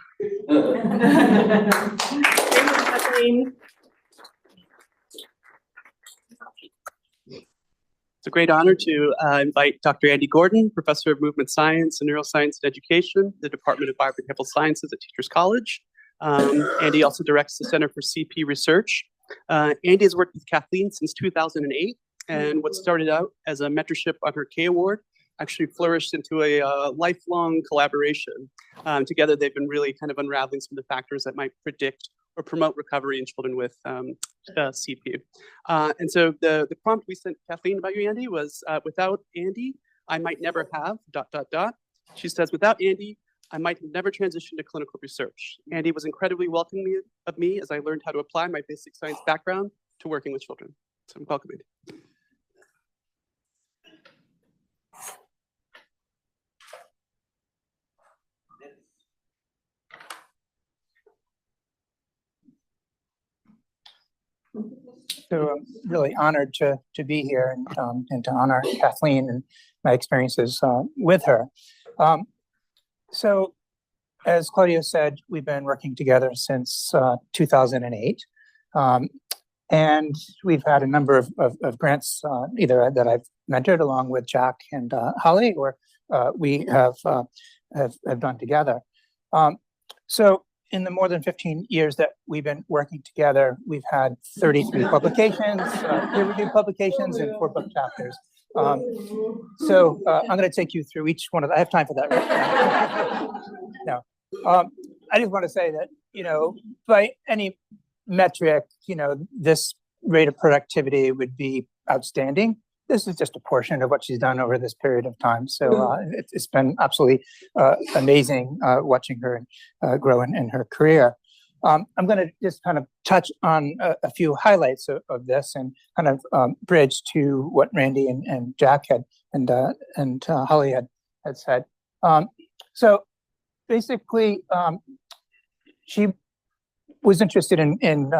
It's a great honor to invite Dr. Andy Gordon, Professor of Movement Science and Neuroscience and Education, the Department of Biobehavioral Sciences at Teachers College. Andy also directs the Center for CP Research. Andy has worked with Kathleen since 2008, and what started out as a mentorship on her K Award actually flourished into a lifelong collaboration. Together, they've been really kind of unraveling some of the factors that might predict or promote recovery in children with CP. And so the prompt we sent Kathleen about you, Andy, was without Andy, I might never have, ... She says, without Andy, I might have never transitioned to clinical research. Andy was incredibly welcoming of me as I learned how to apply my basic science background to working with children. So welcome, Andy.
So I'm really honored to be here and to honor Kathleen and my experiences with her. So as Claudia said, we've been working together since 2008. And we've had a number of grants, either that I've mentored along with Jack and Holly, or we have done together. So in the more than 15 years that we've been working together, we've had 33 publications, peer-reviewed publications, and 4 book chapters. So I'm going to take you through each one of them. I have time for that, right? No. I just want to say that, by any metric, this rate of productivity would be outstanding. This is just a portion of what she's done over this period of time. So it's been absolutely amazing watching her grow in her career. I'm going to just kind of touch on a few highlights of this and kind of bridge to what Randy and Jack had and Holly had said. So basically, she was interested in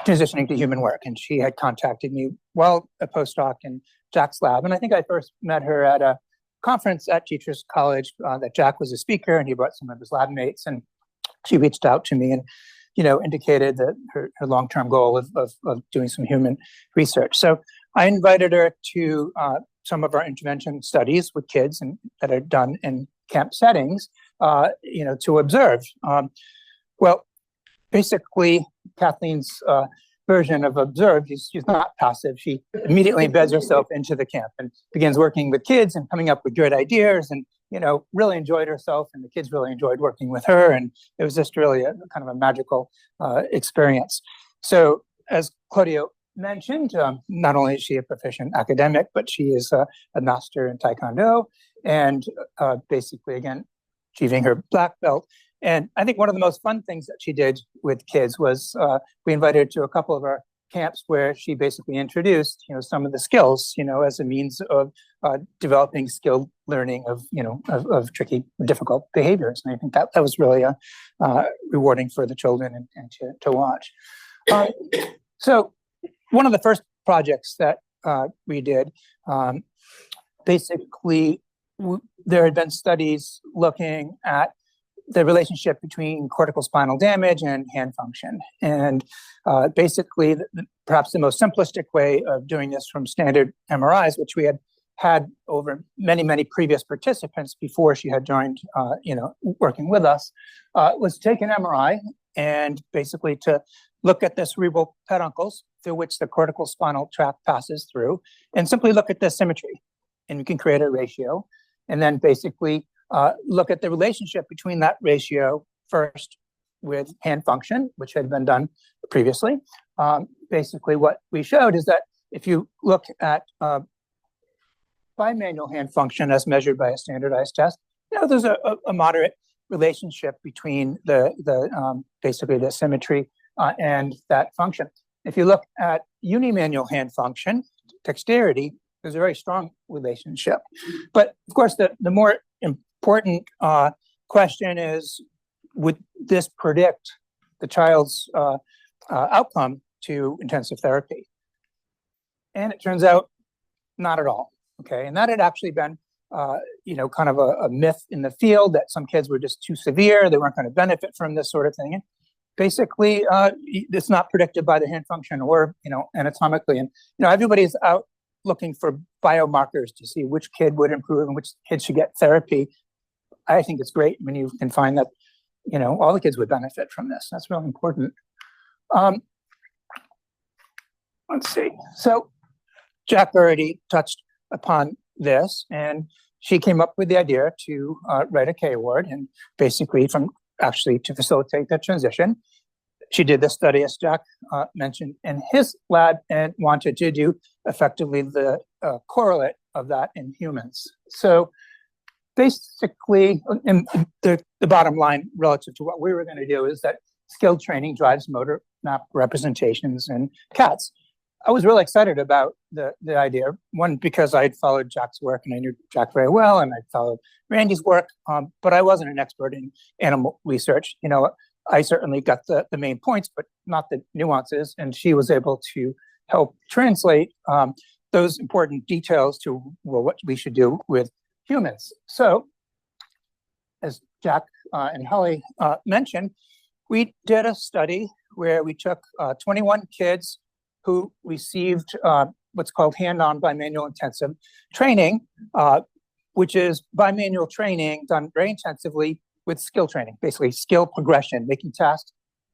transitioning to human work, and she had contacted me while a postdoc in Jack's lab. And I think I first met her at a conference at Teachers College that Jack was a speaker, and he brought some of his lab mates, and she reached out to me and indicated that her long-term goal of doing some human research. So I invited her to some of our intervention studies with kids and that are done in camp settings, to observe. Well, basically Kathleen's version of observed. She's not passive. She immediately embeds herself into the camp and begins working with kids and coming up with great ideas, and really enjoyed herself, and the kids really enjoyed working with her, and it was just really a kind of a magical experience. So as Claudia mentioned, not only is she a proficient academic, but she is a master in Taekwondo, and basically, again, achieving her black belt. And I think one of the most fun things that she did with kids was we invited her to a couple of our camps where she basically introduced, some of the skills, as a means of developing skill learning of tricky, difficult behaviors. And I think that was really rewarding for the children and to watch. So one of the first projects that we did, basically, there had been studies looking at the relationship between cortical spinal damage and hand function. And basically, perhaps the most simplistic way of doing this from standard MRIs, which we had over many, many previous participants before she had joined, working with us, was take an MRI and basically to look at the cerebral peduncles through which the cortical spinal tract passes through, and simply look at the symmetry. And you can create a ratio, and then basically look at the relationship between that ratio first with hand function, which had been done previously. Basically, what we showed is that if you look at bimanual hand function as measured by a standardized test, there's a moderate relationship between basically the symmetry and that function. If you look at unimanual hand function, dexterity, there's a very strong relationship. But of course, the more important question is, would this predict the child's outcome to intensive therapy? And it turns out not at all. Okay, and that had actually been, kind of a myth in the field, that some kids were just too severe, they weren't going to benefit from this sort of thing. And basically, it's not predicted by the hand function or, anatomically. And, everybody's out looking for biomarkers to see which kid would improve and which kid should get therapy. I think it's great when you can find that, all the kids would benefit from this. That's really important. Let's see. So Jack already touched upon this, and she came up with the idea to write a K-award, and basically to facilitate that transition. She did this study, as Jack mentioned, in his lab, and wanted to do effectively the correlate of that in humans. So basically, the bottom line relative to what we were going to do is that skilled training drives motor map representations in cats. I was really excited about the idea. One, because I had followed Jack's work and I knew Jack very well, and I followed Randy's work, but I wasn't an expert in animal research. I certainly got the main points, but not the nuances. And she was able to help translate those important details to what we should do with humans. So, as Jack and Holly mentioned, we did a study where we took 21 kids who received what's called hand-on bimanual intensive training, which is bimanual training done very intensively with skill training, basically skill progression, making tasks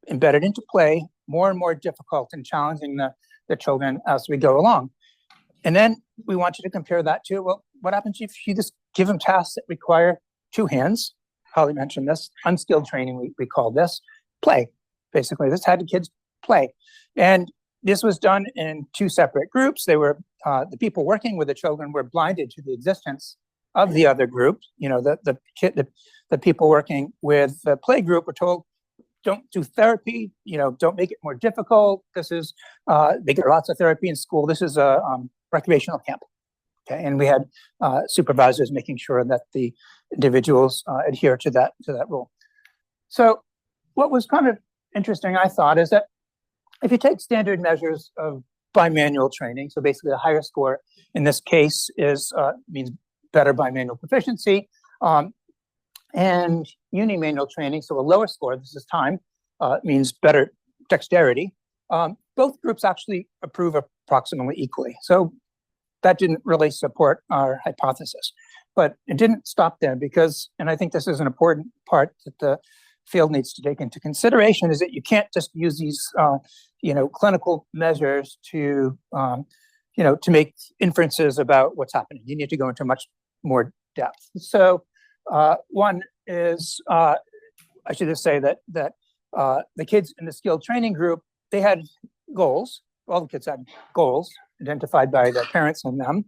embedded into play more and more difficult and challenging the children as we go along. And then we want you to compare that to, well, what happens if you just give them tasks that require two hands? Holly mentioned this, unskilled training, we call this, play. Basically, this had the kids play. And this was done in two separate groups. They were, the people working with the children were blinded to the existence of the other group. The people working with the play group were told, don't do therapy, don't make it more difficult. This is, they get lots of therapy in school. This is a recreational camp. Okay, and we had supervisors making sure that the individuals adhere to that rule. So what was kind of interesting, I thought, is that if you take standard measures of bimanual training, so basically the higher score in this case means better bimanual proficiency, and unimanual training, so a lower score, this is time, means better dexterity. Both groups actually approve approximately equally. So that didn't really support our hypothesis. But it didn't stop there because, and I think this is an important part that the field needs to take into consideration is that you can't just use these, clinical measures to, to make inferences about what's happening. You need to go into much more depth. So one is, I should just say that the kids in the skilled training group, they had goals. All the kids had goals identified by their parents and them.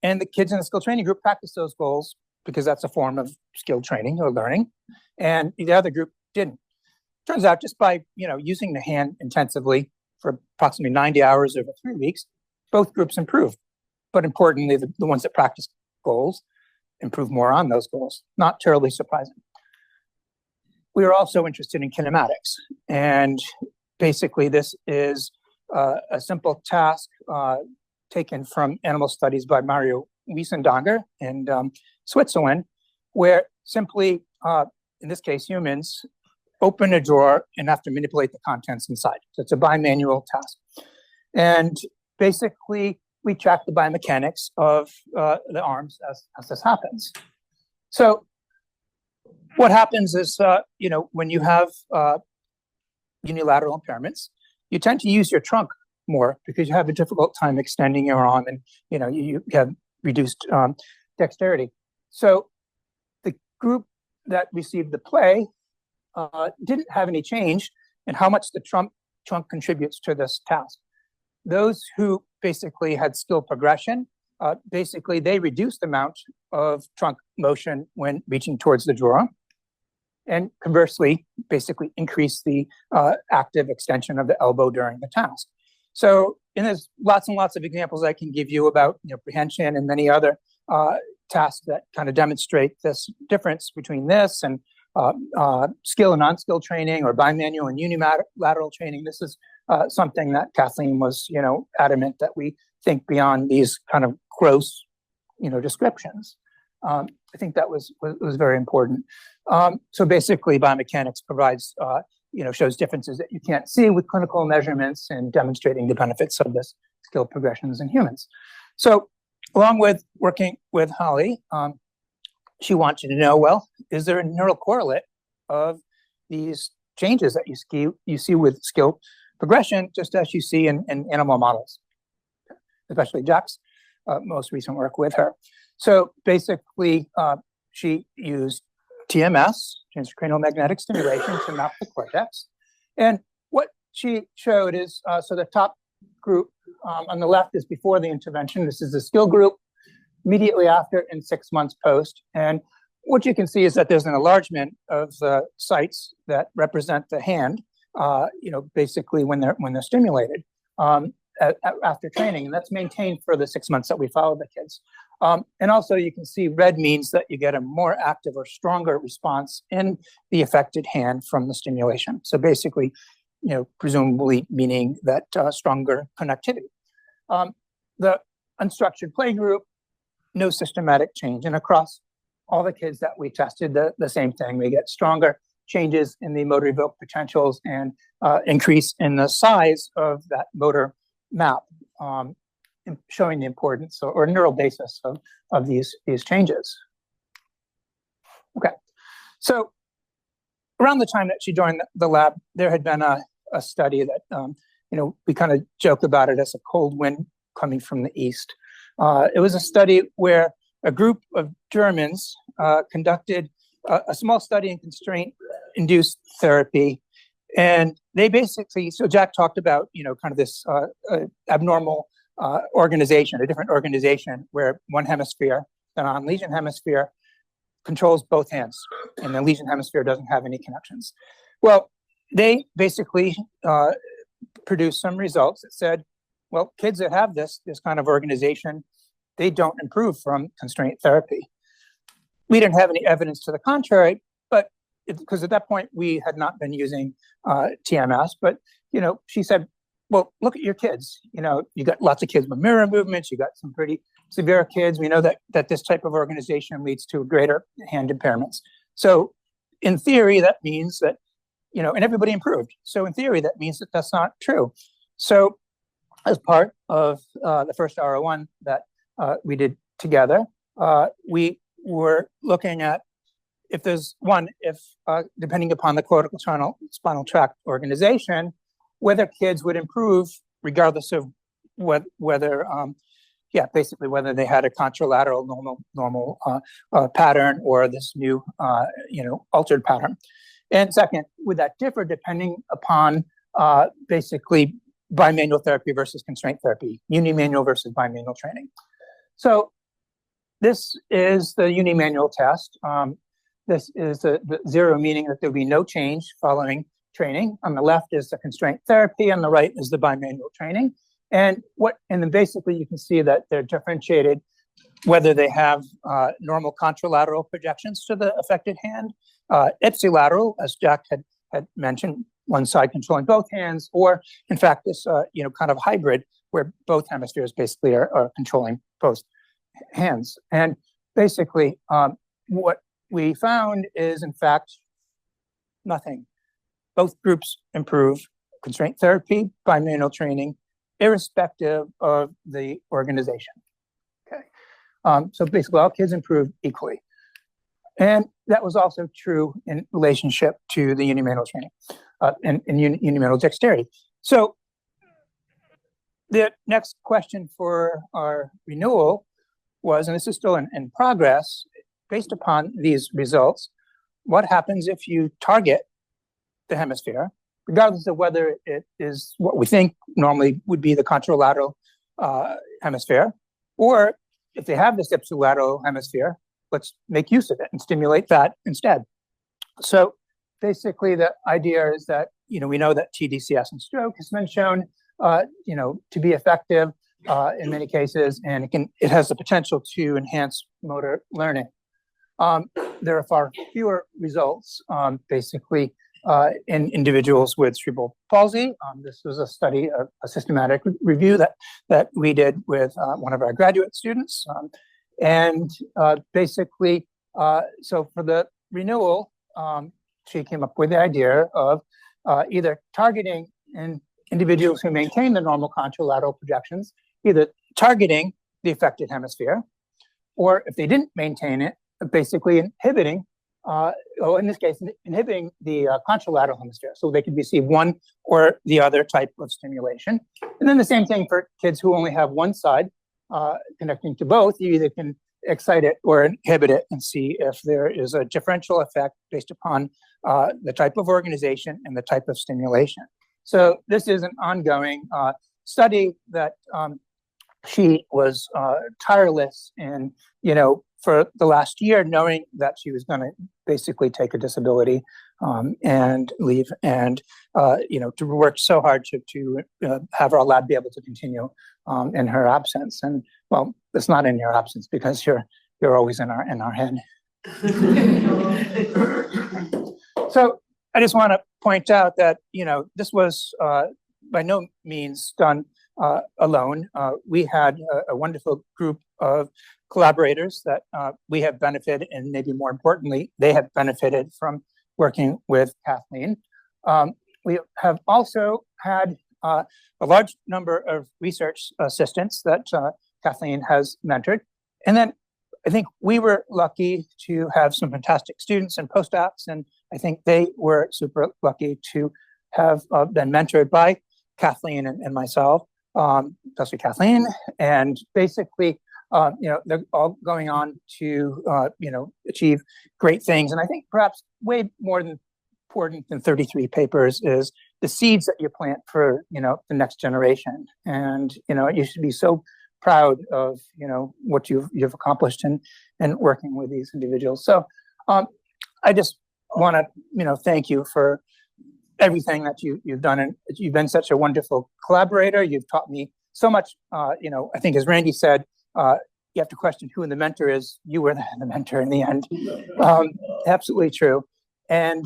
And the kids in the skilled training group practiced those goals because that's a form of skilled training or learning. And the other group didn't. Turns out just by, using the hand intensively for approximately 90 hours over 3 weeks, both groups improved. But importantly, the ones that practiced goals improved more on those goals. Not terribly surprising. We are also interested in kinematics. And basically, this is a simple task taken from animal studies by Mario Wiesendanger in Switzerland, where simply, in this case, humans open a drawer and have to manipulate the contents inside. So it's a bimanual task. And basically, we track the biomechanics of the arms as this happens. So what happens is, when you have unilateral impairments, you tend to use your trunk more because you have a difficult time extending your arm and, you have reduced dexterity. So the group that received the play didn't have any change in how much the trunk contributes to this task. Those who basically had skill progression, basically they reduced the amount of trunk motion when reaching towards the drawer, and conversely, basically increase the active extension of the elbow during the task. So, and there's lots and lots of examples I can give you about prehension and many other tasks that kind of demonstrate this difference between this and skill and non-skill training, or bimanual and unilateral training. This is something that Kathleen was, adamant that we think beyond these kind of gross, descriptions. I think that was very important. So basically, biomechanics provides, shows differences that you can't see with clinical measurements and demonstrating the benefits of this skill progressions in humans. So along with working with Holly, she wants you to know, well, is there a neural correlate of these changes that you see with skill progression, just as you see in animal models, especially Jack's most recent work with her. So basically, she used TMS, transcranial magnetic stimulation, to map the cortex. And what she showed is, so the top group on the left is before the intervention. This is the skill group, immediately after and 6 months post. And what you can see is that there's an enlargement of the sites that represent the hand, basically when they're stimulated after training. And that's maintained for the 6 months that we follow the kids. And also you can see red means that you get a more active or stronger response in the affected hand from the stimulation. So basically, presumably meaning that stronger connectivity. The unstructured play group, no systematic change. And across all the kids that we tested, the same thing. We get stronger changes in the motor evoked potentials and increase in the size of that motor map, showing the importance or neural basis of these changes. Okay, so around the time that she joined the lab, there had been a study that, we kind of joke about it as a cold wind coming from the east. It was a study where a group of Germans conducted a small study in constraint-induced therapy. And they basically, so Jack talked about, kind of this abnormal organization, a different organization where one hemisphere, the non-lesion hemisphere, controls both hands, and the lesion hemisphere doesn't have any connections. Well, they basically produced some results that said, well, kids that have this kind of organization, they don't improve from constraint therapy. We didn't have any evidence to the contrary, but because at that point we had not been using TMS, but she said, well, look at your kids. You got lots of kids with mirror movements. You got some pretty severe kids. We know that this type of organization leads to greater hand impairments. So in theory, that means that, and everybody improved. So in theory, that means that that's not true. So as part of the first R01 that we did together, we were looking at if there's one, if depending upon the cortical spinal tract organization, whether kids would improve regardless of whether basically whether they had a contralateral normal pattern or this new altered pattern. And second, would that differ depending upon basically bimanual therapy versus constraint therapy, unimanual versus bimanual training? So this is the unimanual test. This is the 0, meaning that there'll be no change following training. On the left is the constraint therapy, on the right is the bimanual training. And then basically you can see that they're differentiated whether they have normal contralateral projections to the affected hand, ipsilateral, as Jack had mentioned, one side controlling both hands, or in fact this kind of hybrid where both hemispheres basically are controlling both hands. And basically what we found is in fact nothing. Both groups improve constraint therapy, bimanual training, irrespective of the organization. Okay, so basically all kids improve equally. And that was also true in relationship to the unimanual training and unimanual dexterity. So the next question for our renewal was, and this is still in progress, based upon these results, what happens if you target the hemisphere, regardless of whether it is what we think normally would be the contralateral hemisphere, or if they have this ipsilateral hemisphere, let's make use of it and stimulate that instead. So basically the idea is that, we know that TDCS and stroke has been shown, to be effective in many cases, and it has the potential to enhance motor learning. There are far fewer results, basically, in individuals with cerebral palsy. This was a study, a systematic review that we did with one of our graduate students. Basically, so for the renewal, she came up with the idea of either targeting in individuals who maintain the normal contralateral projections, either targeting the affected hemisphere, or if they didn't maintain it, basically inhibiting in this case, inhibiting the contralateral hemisphere. So they could receive one or the other type of stimulation. And then the same thing for kids who only have one side connecting to both. You either can excite it or inhibit it and see if there is a differential effect based upon the type of organization and the type of stimulation. So this is an ongoing study that she was tireless in, for the last year, knowing that she was going to basically take a disability and leave, and to work so hard to have our lab be able to continue in her absence. And well, it's not in your absence because you're always in our head. So I just want to point out that this was by no means done alone. We had a wonderful group of collaborators that we have benefited, and maybe more importantly, they have benefited from working with Kathleen. We have also had a large number of research assistants that Kathleen has mentored. And then I think we were lucky to have some fantastic students and postdocs, and I think they were super lucky to have been mentored by Kathleen and myself, especially Kathleen. And basically, they're all going on to, achieve great things. And I think perhaps way more important than 33 papers is the seeds that you plant for, the next generation. And, you should be so proud of, what you've accomplished in working with these individuals. So I just want to, thank you for everything that you've done. And you've been such a wonderful collaborator. You've taught me so much, I think as Randy said, you have to question who the mentor is. You were the mentor in the end. Absolutely true. And,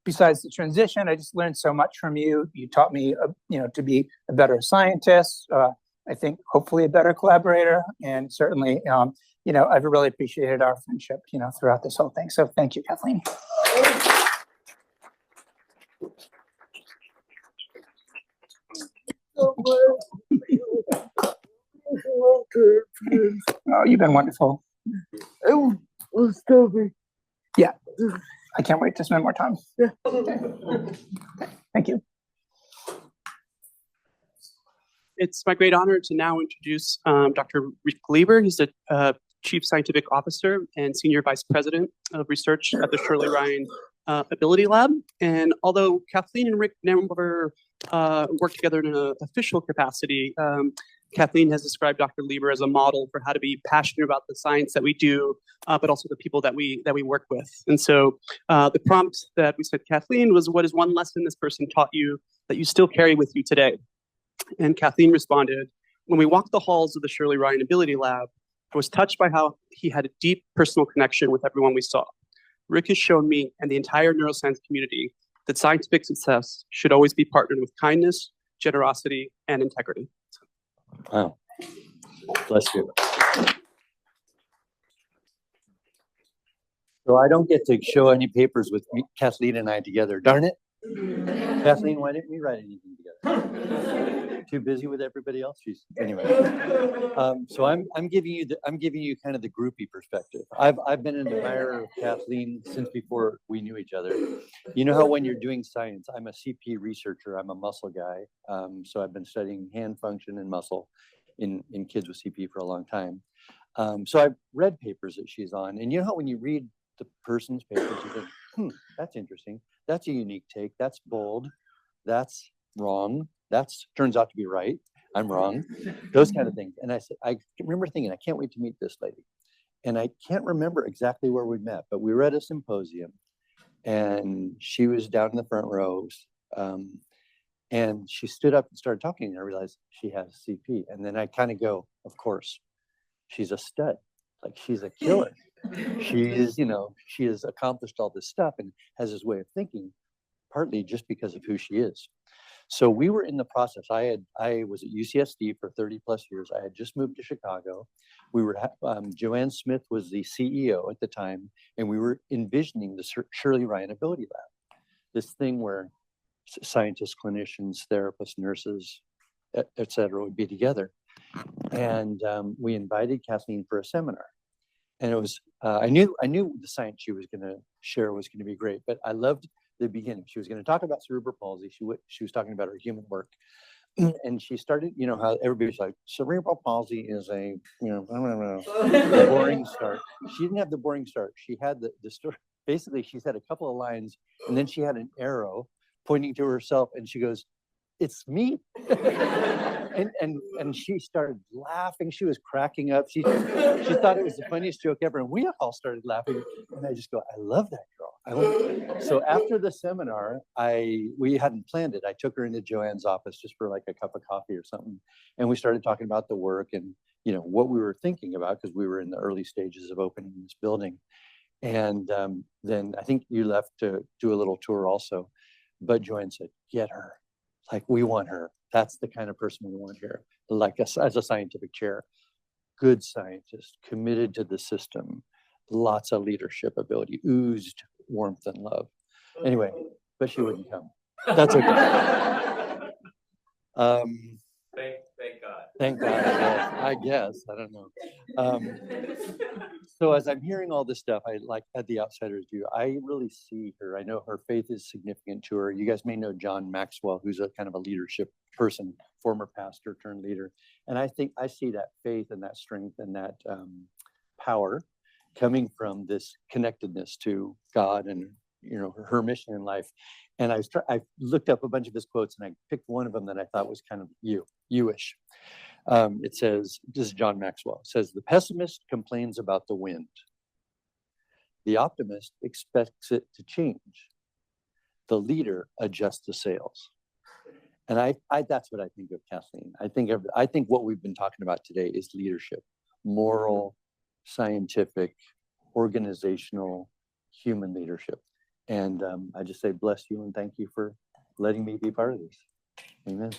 besides the transition, I just learned so much from you. You taught me, to be a better scientist, I think hopefully a better collaborator. And certainly, I've really appreciated our friendship, throughout this whole thing. So thank you, Kathleen. Oh, you've been wonderful.
It was Toby.
I can't wait to spend more time.
Yeah.
Okay. Thank you.
It's my great honor to now introduce Dr. Rick Lieber. He's the Chief Scientific Officer and Senior Vice President of Research at the Shirley Ryan Ability Lab. And although Kathleen and Rick never worked together in an official capacity, Kathleen has described Dr. Lieber as a model for how to be passionate about the science that we do, but also the people that we work with. And so the prompt that we said, Kathleen, was, what is one lesson this person taught you that you still carry with you today? And Kathleen responded, when we walked the halls of the Shirley Ryan Ability Lab, I was touched by how he had a deep personal connection with everyone we saw. Rick has shown me and the entire neuroscience community that scientific success should always be partnered with kindness, generosity, and integrity.
Wow. Bless you. So I don't get to show any papers with Kathleen and I together. Darn it. Kathleen, why didn't we write anything together? Too busy with everybody else? Anyway. So I'm giving you kind of the groupie perspective. I've been an admirer of Kathleen since before we knew each other. You know how when you're doing science, I'm a CP researcher, I'm a muscle guy. So I've been studying hand function and muscle in kids with CP for a long time. So I've read papers that she's on, and you know how when you read the person's papers, you think, that's interesting. That's a unique take. That's bold. That's wrong. That's turns out to be right. I'm wrong. Those kind of things. And I said, I remember thinking, I can't wait to meet this lady. And I can't remember exactly where we met, but we were at a symposium, and she was down in the front rows. And she stood up and started talking, and I realized she has CP. And then I kind of go, of course, she's a stud. Like, she's a killer. She is, she has accomplished all this stuff and has this way of thinking, partly just because of who she is. So we were in the process. I was at UCSD for 30 plus years. I had just moved to Chicago. We were, Joanne Smith was the CEO at the time, and we were envisioning the Shirley Ryan Ability Lab, this thing where scientists, clinicians, therapists, nurses, et cetera, would be together. And we invited Kathleen for a seminar. And it was, I knew the science she was going to share was going to be great, but I loved the beginning. She was going to talk about cerebral palsy. She was talking about her human work. And she started, how everybody's like, cerebral palsy is a, a boring start. She didn't have the boring start. She had the story. Basically, she said a couple of lines, and then she had an arrow pointing to herself, and she goes, it's me. and she started laughing. She was cracking up. She thought it was the funniest joke ever, and we all started laughing. And I just go, I love that girl. So after the seminar, we hadn't planned it. I took her into Joanne's office just for like a cup of coffee or something, and we started talking about the work and what we were thinking about, because we were in the early stages of opening this building. And then I think you left to do a little tour also, but Joanne said, get her. Like, we want her. That's the kind of person we want here. Like us as a scientific chair, good scientist, committed to the system, lots of leadership ability, oozed warmth and love. Anyway, but she wouldn't come. That's okay.
Thank God.
Thank God. I guess. I don't know. So as I'm hearing all this stuff, I like at the outsiders view, I really see her. I know her faith is significant to her. You guys may know John Maxwell, who's a kind of a leadership person, former pastor turned leader. And I think I see that faith and that strength and that power coming from this connectedness to God and her mission in life. And I looked up a bunch of his quotes, and I picked one of them that I thought was kind of you-ish. It says, this is John Maxwell, it says, the pessimist complains about the wind. The optimist expects it to change. The leader adjusts the sails. And I that's what I think of Kathleen. I think what we've been talking about today is leadership, moral, scientific, organizational, human leadership. And I just say, bless you and thank you for letting me be part of this. Amen.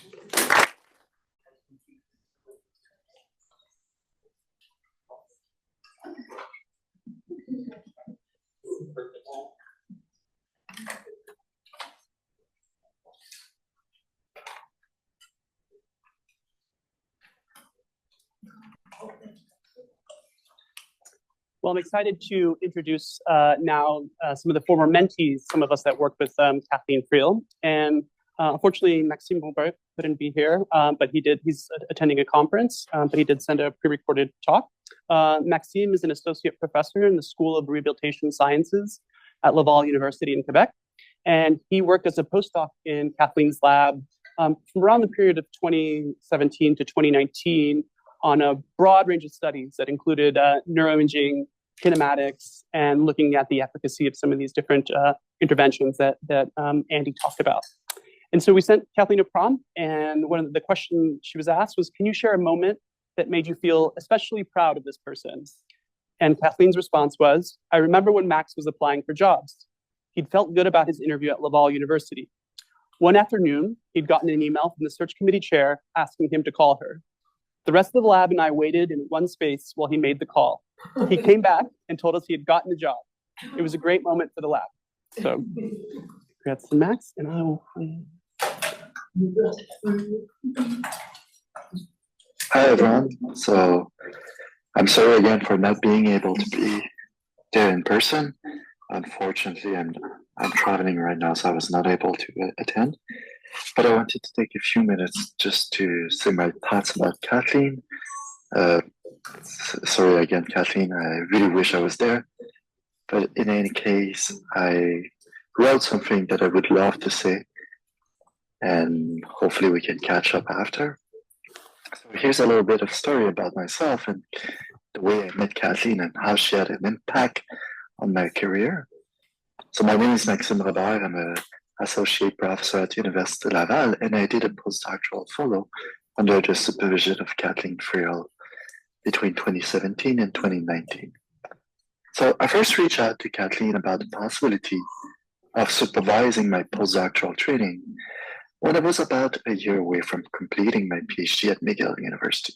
Well, I'm excited to introduce now some of the former mentees, some of us that worked with Kathleen Friel. And unfortunately, Maxime Robert couldn't be here, but he's attending a conference, but he did send a pre-recorded talk. Maxime is an associate professor in the School of Rehabilitation Sciences at Laval University in Quebec. And he worked as a postdoc in Kathleen's lab from around the period of 2017 to 2019 on a broad range of studies that included neuroimaging, kinematics, and looking at the efficacy of some of these different interventions that Andy talked about. And so we sent Kathleen a prompt, and one of the questions she was asked was, can you share a moment that made you feel especially proud of this person? And Kathleen's response was, I remember when Max was applying for jobs. He'd felt good about his interview at Laval University. One afternoon, he'd gotten an email from the search committee chair asking him to call her. The rest of the lab and I waited in one space while he made the call. He came back and told us he had gotten the job. It was a great moment for the lab. So, congrats to Max, and I will.
Hi everyone. So I'm sorry again for not being able to be there in person. Unfortunately, I'm traveling right now, so I was not able to attend. But I wanted to take a few minutes just to say my thoughts about Kathleen. Sorry again, Kathleen. I really wish I was there. But in any case, I wrote something that I would love to say, and hopefully we can catch up after. So here's a little bit of story about myself and the way I met Kathleen and how she had an impact on my career. So my name is Maxime Robert. I'm an associate professor at Université Laval, and I did a postdoctoral fellow under the supervision of Kathleen Friel between 2017 and 2019. So I first reached out to Kathleen about the possibility of supervising my postdoctoral training when I was about a year away from completing my PhD at McGill University.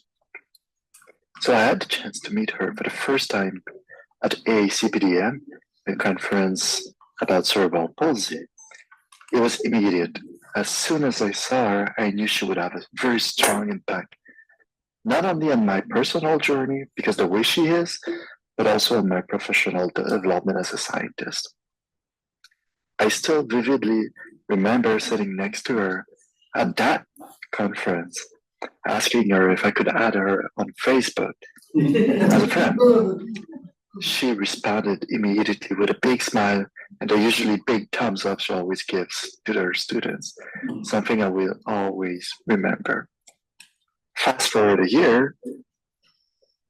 So I had the chance to meet her for the first time at AACPDM, a conference about cerebral palsy. It was immediate. As soon as I saw her, I knew she would have a very strong impact, not only on my personal journey, because the way she is, but also on my professional development as a scientist. I still vividly remember sitting next to her at that conference, asking her if I could add her on Facebook as a friend. She responded immediately with a big smile and the usually big thumbs up she always gives to her students, something I will always remember. Fast forward a year,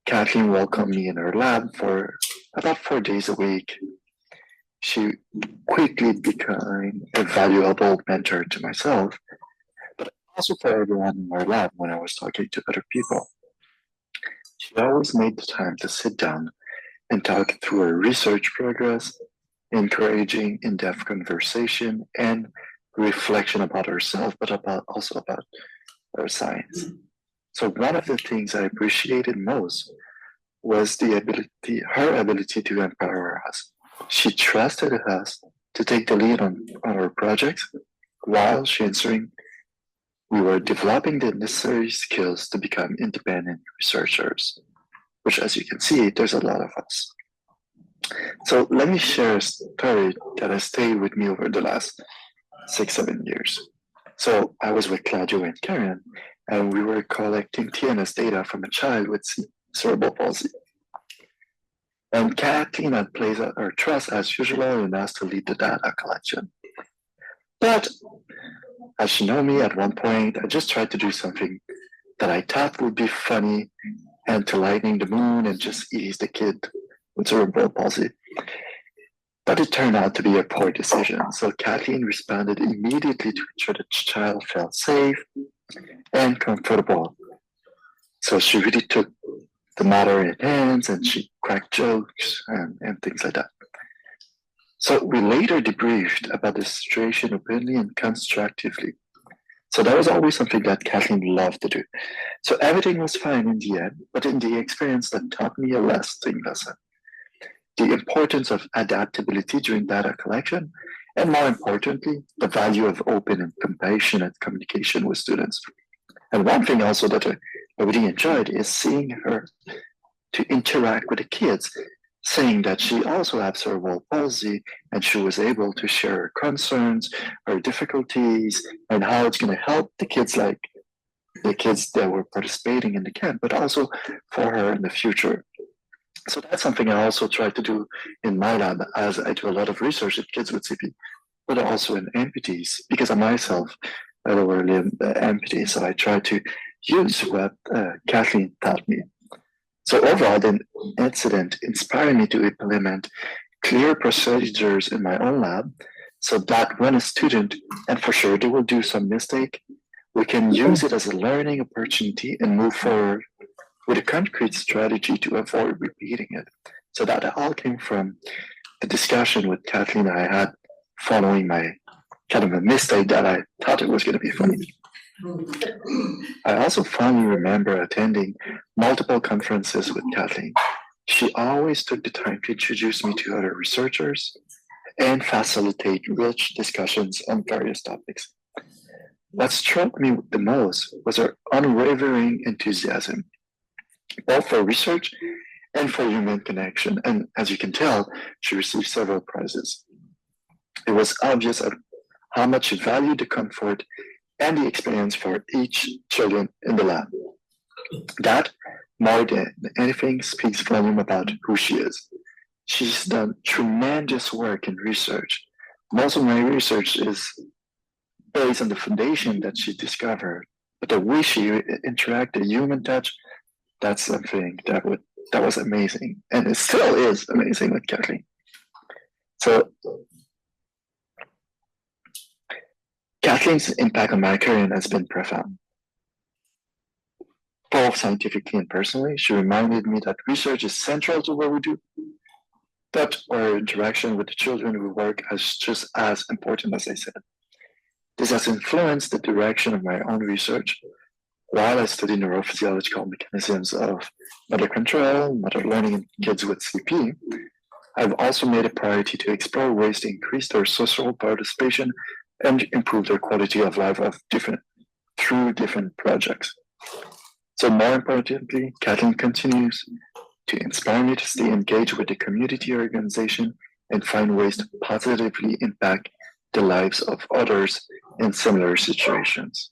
Kathleen welcomed me in her lab for about 4 days a week. She quickly became a valuable mentor to myself, but also for everyone in our lab when I was talking to other people. She always made the time to sit down and talk through her research progress, encouraging in-depth conversation and reflection about herself, but also about her science. So one of the things I appreciated most was her ability to empower us. She trusted us to take the lead on our projects while she ensuring we were developing the necessary skills to become independent researchers, which, as you can see, there's a lot of us. So let me share a story that has stayed with me over the last 6-7 years. So I was with Claudio and Karen, and we were collecting TNS data from a child with cerebral palsy. And Kathleen had placed her trust as usual and asked to lead the data collection. But as you know me, at one point, I just tried to do something that I thought would be funny and to lighten the mood and just ease the kid with cerebral palsy. But it turned out to be a poor decision. So Kathleen responded immediately to ensure the child felt safe and comfortable. So she really took the matter in hands and she cracked jokes and things like that. So we later debriefed about the situation openly and constructively. So that was always something that Kathleen loved to do. So everything was fine in the end, but in the experience that taught me a lasting lesson. The importance of adaptability during data collection, and more importantly, the value of open and compassionate communication with students. And one thing also that I really enjoyed is seeing her to interact with the kids. saying that she also had cerebral palsy and she was able to share her concerns, her difficulties, and how it's going to help the kids, like the kids that were participating in the camp, but also for her in the future. So that's something I also try to do in my lab, as I do a lot of research with kids with CP, but also in amputees, because I myself lower limb amputee, so I try to use what Kathleen taught me. So overall, the incident inspired me to implement clear procedures in my own lab, so that when a student, and for sure they will do some mistake, we can use it as a learning opportunity and move forward with a concrete strategy to avoid repeating it. So that all came from the discussion with Kathleen I had following my kind of a mistake that I thought it was going to be funny. I also fondly remember attending multiple conferences with Kathleen. She always took the time to introduce me to other researchers and facilitate rich discussions on various topics. What struck me the most was her unwavering enthusiasm, both for research and for human connection. And as you can tell, she received several prizes. It was obvious how much she valued the comfort and the experience for each children in the lab. That, more than anything, speaks volume about who she is. She's done tremendous work in research. Most of my research is based on the foundation that she discovered, but the way she interacted, the human touch, that's something that was amazing, and it still is amazing with Kathleen. So Kathleen's impact on my career has been profound. Both scientifically and personally, she reminded me that research is central to what we do, but our interaction with the children we work is just as important, as I said. This has influenced the direction of my own research. While I study neurophysiological mechanisms of motor control, motor learning in kids with CP, I've also made a priority to explore ways to increase their social participation and improve their quality of life through different projects. So more importantly, Kathleen continues to inspire me to stay engaged with the community organization and find ways to positively impact the lives of others in similar situations.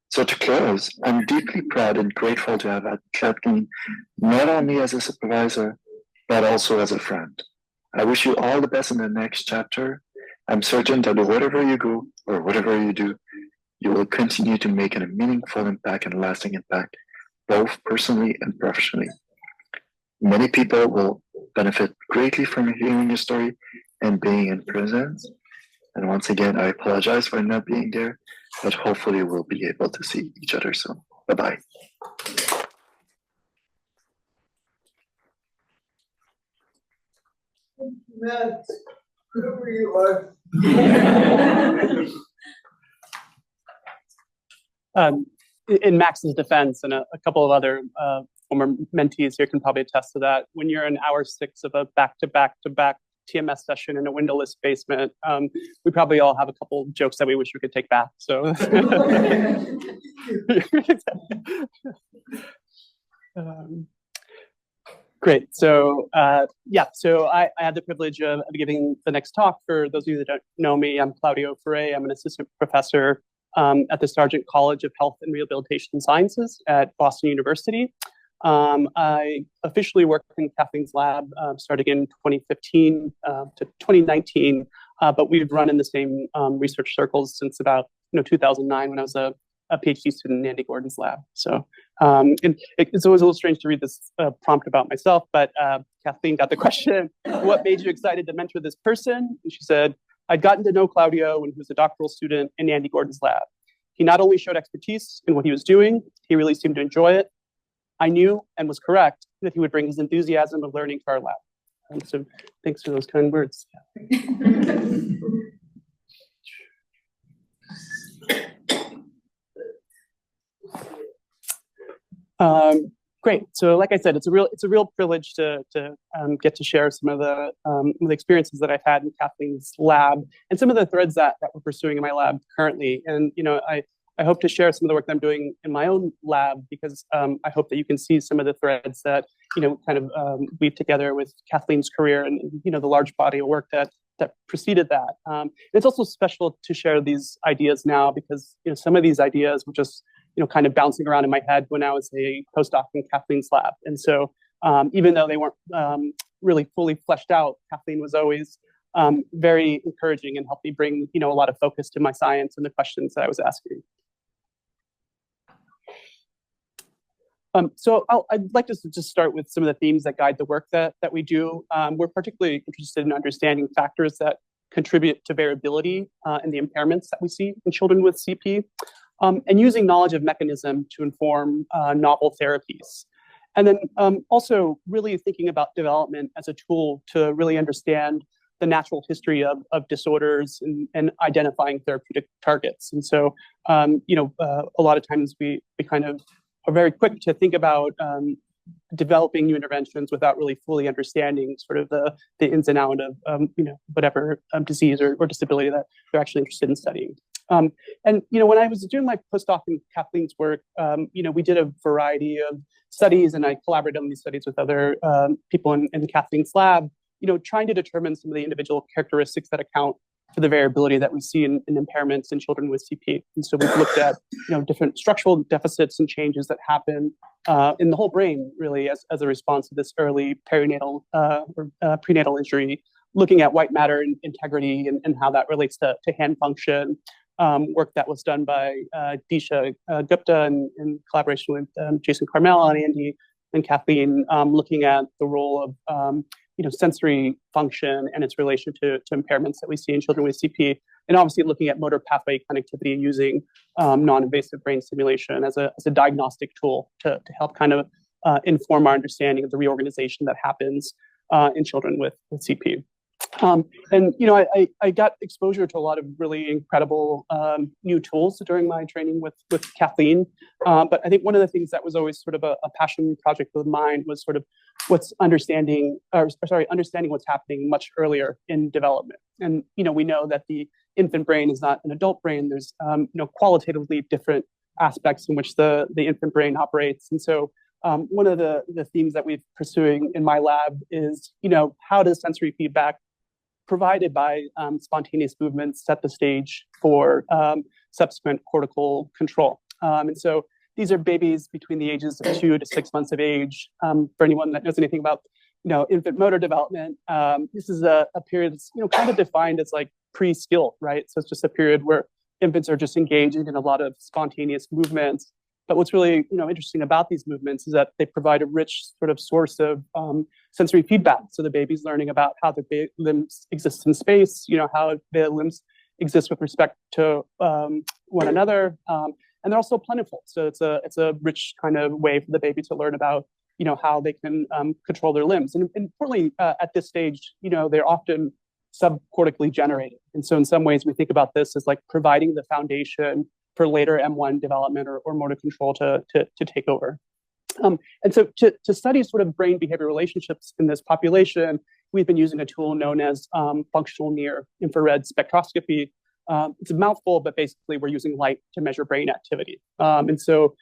So to close, I'm deeply proud and grateful to have had Kathleen not only as a supervisor, but also as a friend. I wish you all the best in the next chapter. I'm certain that wherever you go or whatever you do, you will continue to make a meaningful impact and lasting impact, both personally and professionally. Many people will benefit greatly from hearing your story and being in presence. And once again, I apologize for not being there, but hopefully we'll be able to see each other soon. Bye-bye.
Matt, whoever you are.
In Max's defense, and a couple of other former mentees here can probably attest to that, when you're in hour 6 of a back-to-back TMS session in a windowless basement, we probably all have a couple jokes that we wish we could take back. So, great. So, so I had the privilege of giving the next talk. For those of you that don't know me, I'm Claudio Frey. I'm an assistant professor at the Sargent College of Health and Rehabilitation Sciences at Boston University. I officially worked in Kathleen's lab starting in 2015 to 2019, but we've run in the same research circles since about 2009 when I was a PhD student in Andy Gordon's lab. So it's always a little strange to read this prompt about myself, but Kathleen got the question, what made you excited to mentor this person? And she said, I'd gotten to know Claudio when he was a doctoral student in Andy Gordon's lab. He not only showed expertise in what he was doing, he really seemed to enjoy it. I knew and was correct that he would bring his enthusiasm of learning to our lab. And so thanks for those kind words. Great. So like I said, it's a real privilege to get to share some of the experiences that I've had in Kathleen's lab and some of the threads that we're pursuing in my lab currently. And I I hope to share some of the work that I'm doing in my own lab because I hope that you can see some of the threads that, kind of weave together with Kathleen's career and, the large body of work that preceded that. It's also special to share these ideas now because, some of these ideas were just, kind of bouncing around in my head when I was a postdoc in Kathleen's lab. And so even though they weren't really fully fleshed out, Kathleen was always very encouraging and helped me bring, a lot of focus to my science and the questions that I was asking. So I'd like to just start with some of the themes that guide the work that we do. We're particularly interested in understanding factors that contribute to variability and the impairments that we see in children with CP, and using knowledge of mechanism to inform novel therapies. And then also really thinking about development as a tool to really understand the natural history of disorders and identifying therapeutic targets. And so, a lot of times we kind of are very quick to think about developing new interventions without really fully understanding sort of the ins and outs of whatever disease or disability that they're actually interested in studying. And when I was doing my postdoc in Kathleen's work, we did a variety of studies, and I collaborated on these studies with other people in Kathleen's lab, trying to determine some of the individual characteristics that account for the variability that we see in impairments in children with CP. And so we've looked at, different structural deficits and changes that happen in the whole brain, really, as a response to this early perinatal or prenatal injury, looking at white matter integrity and how that relates to hand function. Work that was done by Disha Gupta in collaboration with Jason Carmel and Andy and Kathleen, looking at the role of sensory function and its relation to impairments that we see in children with CP, and obviously looking at motor pathway connectivity using non-invasive brain stimulation as a diagnostic tool to help kind of inform our understanding of the reorganization that happens in children with CP. I got exposure to a lot of really incredible new tools during my training with Kathleen. But I think one of the things that was always sort of a passion project of mine was sort of understanding what's happening much earlier in development. And we know that the infant brain is not an adult brain. There's qualitatively different aspects in which the infant brain operates. And so one of the themes that we're pursuing in my lab is how does sensory feedback provided by spontaneous movements set the stage for subsequent cortical control. And so these are babies between the ages of 2 to 6 months of age. For anyone that knows anything about infant motor development, this is a period that's kind of defined as like pre-skill, right? So it's just a period where infants are just engaging in a lot of spontaneous movements. But what's really interesting about these movements is that they provide a rich sort of source of sensory feedback. So the baby's learning about how the limbs exist in space, how the limbs exist with respect to one another, and they're also plentiful. So it's a rich kind of way for the baby to learn about how they can control their limbs. And importantly, at this stage, they're often subcortically generated. And so in some ways, we think about this as like providing the foundation for later M1 development or motor control to take over. And so to study sort of brain behavior relationships in this population, we've been using a tool known as functional near infrared spectroscopy. It's a mouthful, but basically we're using light to measure brain activity. And so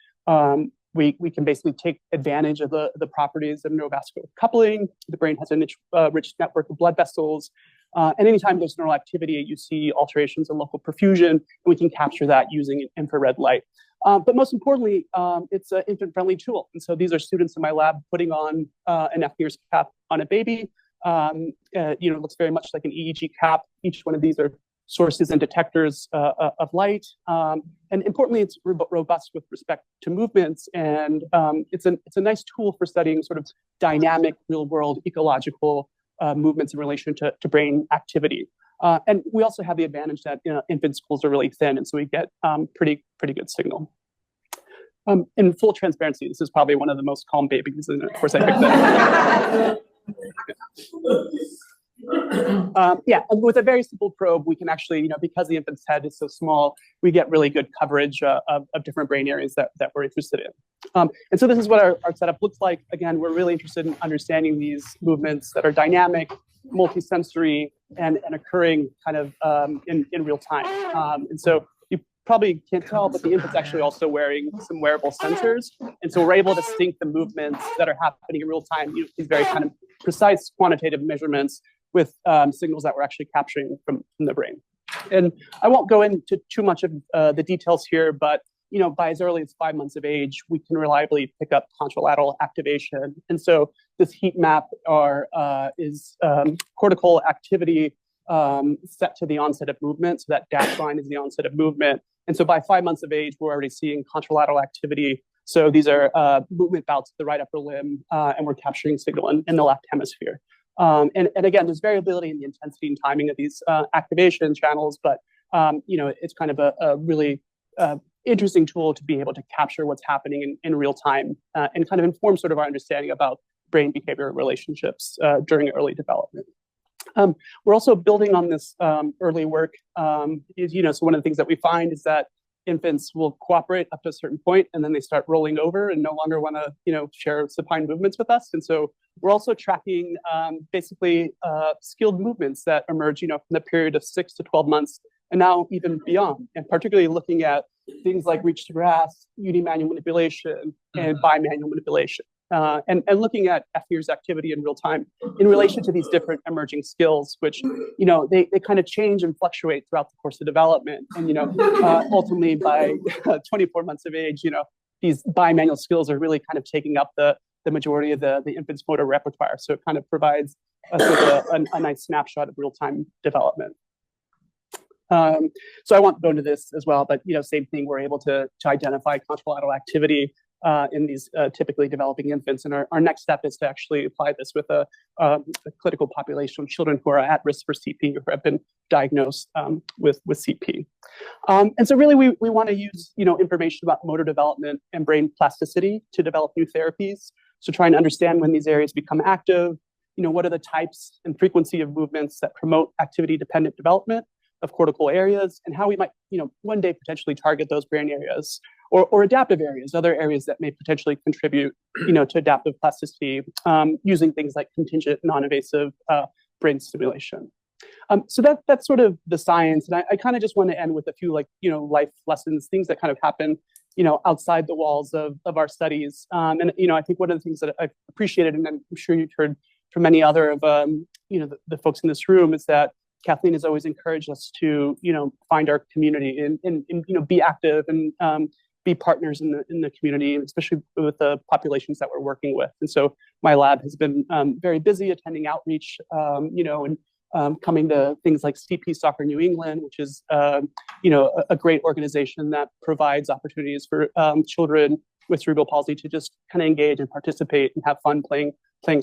we can basically take advantage of the properties of neurovascular coupling. The brain has a rich network of blood vessels. And anytime there's neural activity, you see alterations in local perfusion, and we can capture that using infrared light. But most importantly, it's an infant-friendly tool. And so these are students in my lab putting on an F-Mears cap on a baby. It looks very much like an EEG cap. Each one of these are sources and detectors of light. And importantly, it's robust with respect to movements. And it's a nice tool for studying sort of dynamic real-world ecological movements in relation to brain activity. And we also have the advantage that infant schools are really thin, and so we get pretty good signal. In full transparency, this is probably one of the most calm babies, and of course I picked that. And with a very simple probe, we can actually, because the infant's head is so small, we get really good coverage of different brain areas that we're interested in. And so this is what our setup looks like. Again, we're really interested in understanding these movements that are dynamic, multisensory, and occurring kind of in real time. And so you probably can't tell, but the infant's actually also wearing some wearable sensors. And so we're able to sync the movements that are happening in real time, these very kind of precise quantitative measurements with signals that we're actually capturing from the brain. And I won't go into too much of the details here, but by as early as 5 months of age, we can reliably pick up contralateral activation. And so this heat map is cortical activity set to the onset of movement. So that dashed line is the onset of movement. And so by 5 months of age, we're already seeing contralateral activity. So these are movement bouts of the right upper limb, and we're capturing signal in the left hemisphere. And again, there's variability in the intensity and timing of these activation channels, but it's kind of a really interesting tool to be able to capture what's happening in real time and kind of inform sort of our understanding about brain behavior relationships during early development. We're also building on this early work. So one of the things that we find is that infants will cooperate up to a certain point, and then they start rolling over and no longer want to, share supine movements with us. And so we're also tracking basically skilled movements that emerge, from the period of 6 to 12 months, and now even beyond, and particularly looking at things like reach to grasp, unimanual manipulation, and bimanual manipulation. And looking at FER's activity in real time in relation to these different emerging skills, which, they kind of change and fluctuate throughout the course of development. And, ultimately by 24 months of age, these bimanual skills are really kind of taking up the majority of the infant's motor repertoire. So it kind of provides us with a nice snapshot of real-time development. So I won't go into this as well, but, same thing, we're able to identify contralateral activity in these typically developing infants. And our next step is to actually apply this with a clinical population of children who are at risk for CP or who have been diagnosed with CP. And so really we want to use, information about motor development and brain plasticity to develop new therapies. So trying to understand when these areas become active, what are the types and frequency of movements that promote activity-dependent development of cortical areas, and how we might, one day potentially target those brain areas or adaptive areas, other areas that may potentially contribute, to adaptive plasticity using things like contingent non-invasive brain stimulation. So that's sort of the science. And I kind of just want to end with a few life lessons, things that kind of happen, outside the walls of our studies. And, I think one of the things that I've appreciated, and I'm sure you've heard from many other of, the folks in this room, is that Kathleen has always encouraged us to, find our community and be active and be partners in the community, especially with the populations that we're working with. And so my lab has been very busy attending outreach, and coming to things like CP Soccer New England, which is, a great organization that provides opportunities for children with cerebral palsy to just kind of engage and participate and have fun playing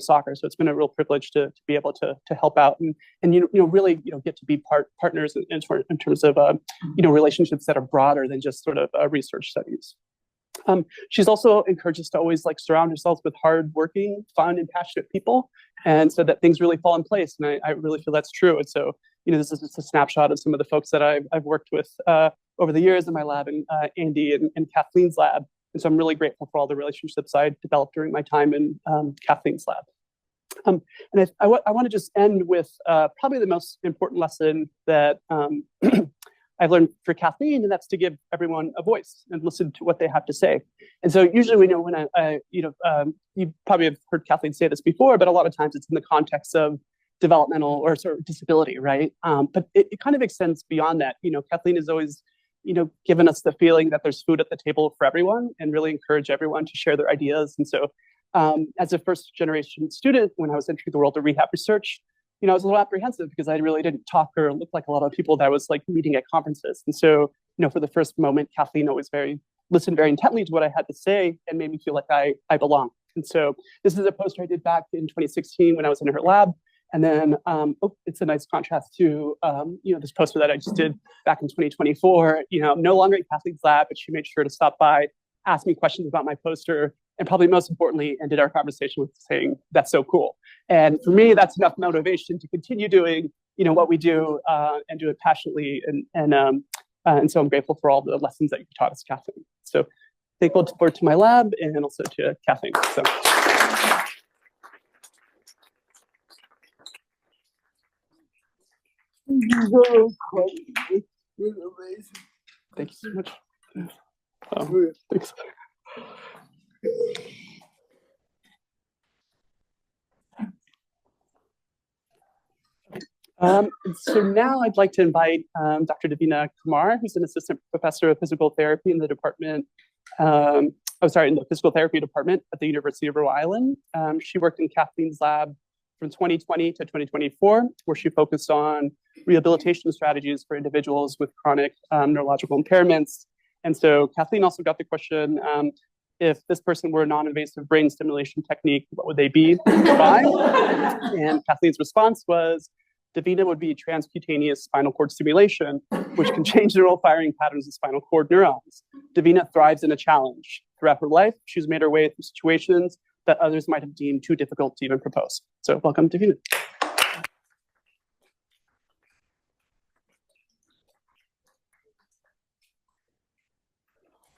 soccer. So it's been a real privilege to be able to help out and really get to be partners in terms of relationships that are broader than just sort of research studies. She's also encouraged us to always surround ourselves with hardworking, fun, and passionate people, and so that things really fall in place. And I really feel that's true. And so this is just a snapshot of some of the folks that I've worked with over the years in my lab, and Andy and Kathleen's lab. And so I'm really grateful for all the relationships I developed during my time in Kathleen's lab. And I want to just end with probably the most important lesson that I've learned for Kathleen, and that's to give everyone a voice and listen to what they have to say. And so usually we know when you probably have heard Kathleen say this before, but a lot of times it's in the context of developmental or sort of disability, right? But it kind of extends beyond that. Kathleen is always given us the feeling that there's food at the table for everyone, and really encourage everyone to share their ideas. And so as a first generation student, when I was entering the world of rehab research, I was a little apprehensive because I really didn't talk or look like a lot of people that I was meeting at conferences. And so, for the first moment, Kathleen always listened very intently to what I had to say and made me feel like I belong. And so this is a poster I did back in 2016 when I was in her lab. And then, it's a nice contrast to, this poster that I just did back in 2024, no longer in Kathleen's lab, but she made sure to stop by, ask me questions about my poster, and probably most importantly, ended our conversation with saying, "That's so cool." And for me, that's enough motivation to continue doing, what we do and do it passionately. And so I'm grateful for all the lessons that you've taught us, Kathleen. So thankful to my lab and also to Kathleen. So. Thank you so much. Thanks. So now I'd like to invite Dr. Davina Kumar, who's an assistant professor of physical therapy in the department, in the physical therapy department at the University of Rhode Island. She worked in Kathleen's lab from 2020 to 2024, where she focused on rehabilitation strategies for individuals with chronic neurological impairments. And so Kathleen also got the question, if this person were a non-invasive brain stimulation technique, what would they be? Why? And Kathleen's response was, Davina would be transcutaneous spinal cord stimulation, which can change the neural firing patterns of spinal cord neurons. Davina thrives in a challenge. Throughout her life, she's made her way through situations that others might have deemed too difficult to even propose. So welcome, Davina.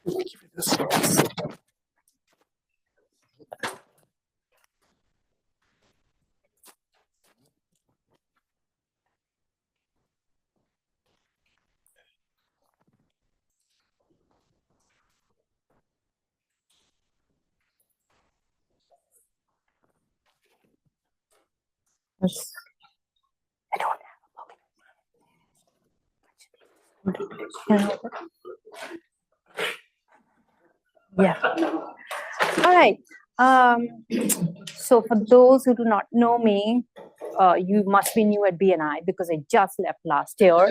Thank you for this.
I don't have a Yeah. All right. So for those who do not know me, you must be new at BNI because I just left last year.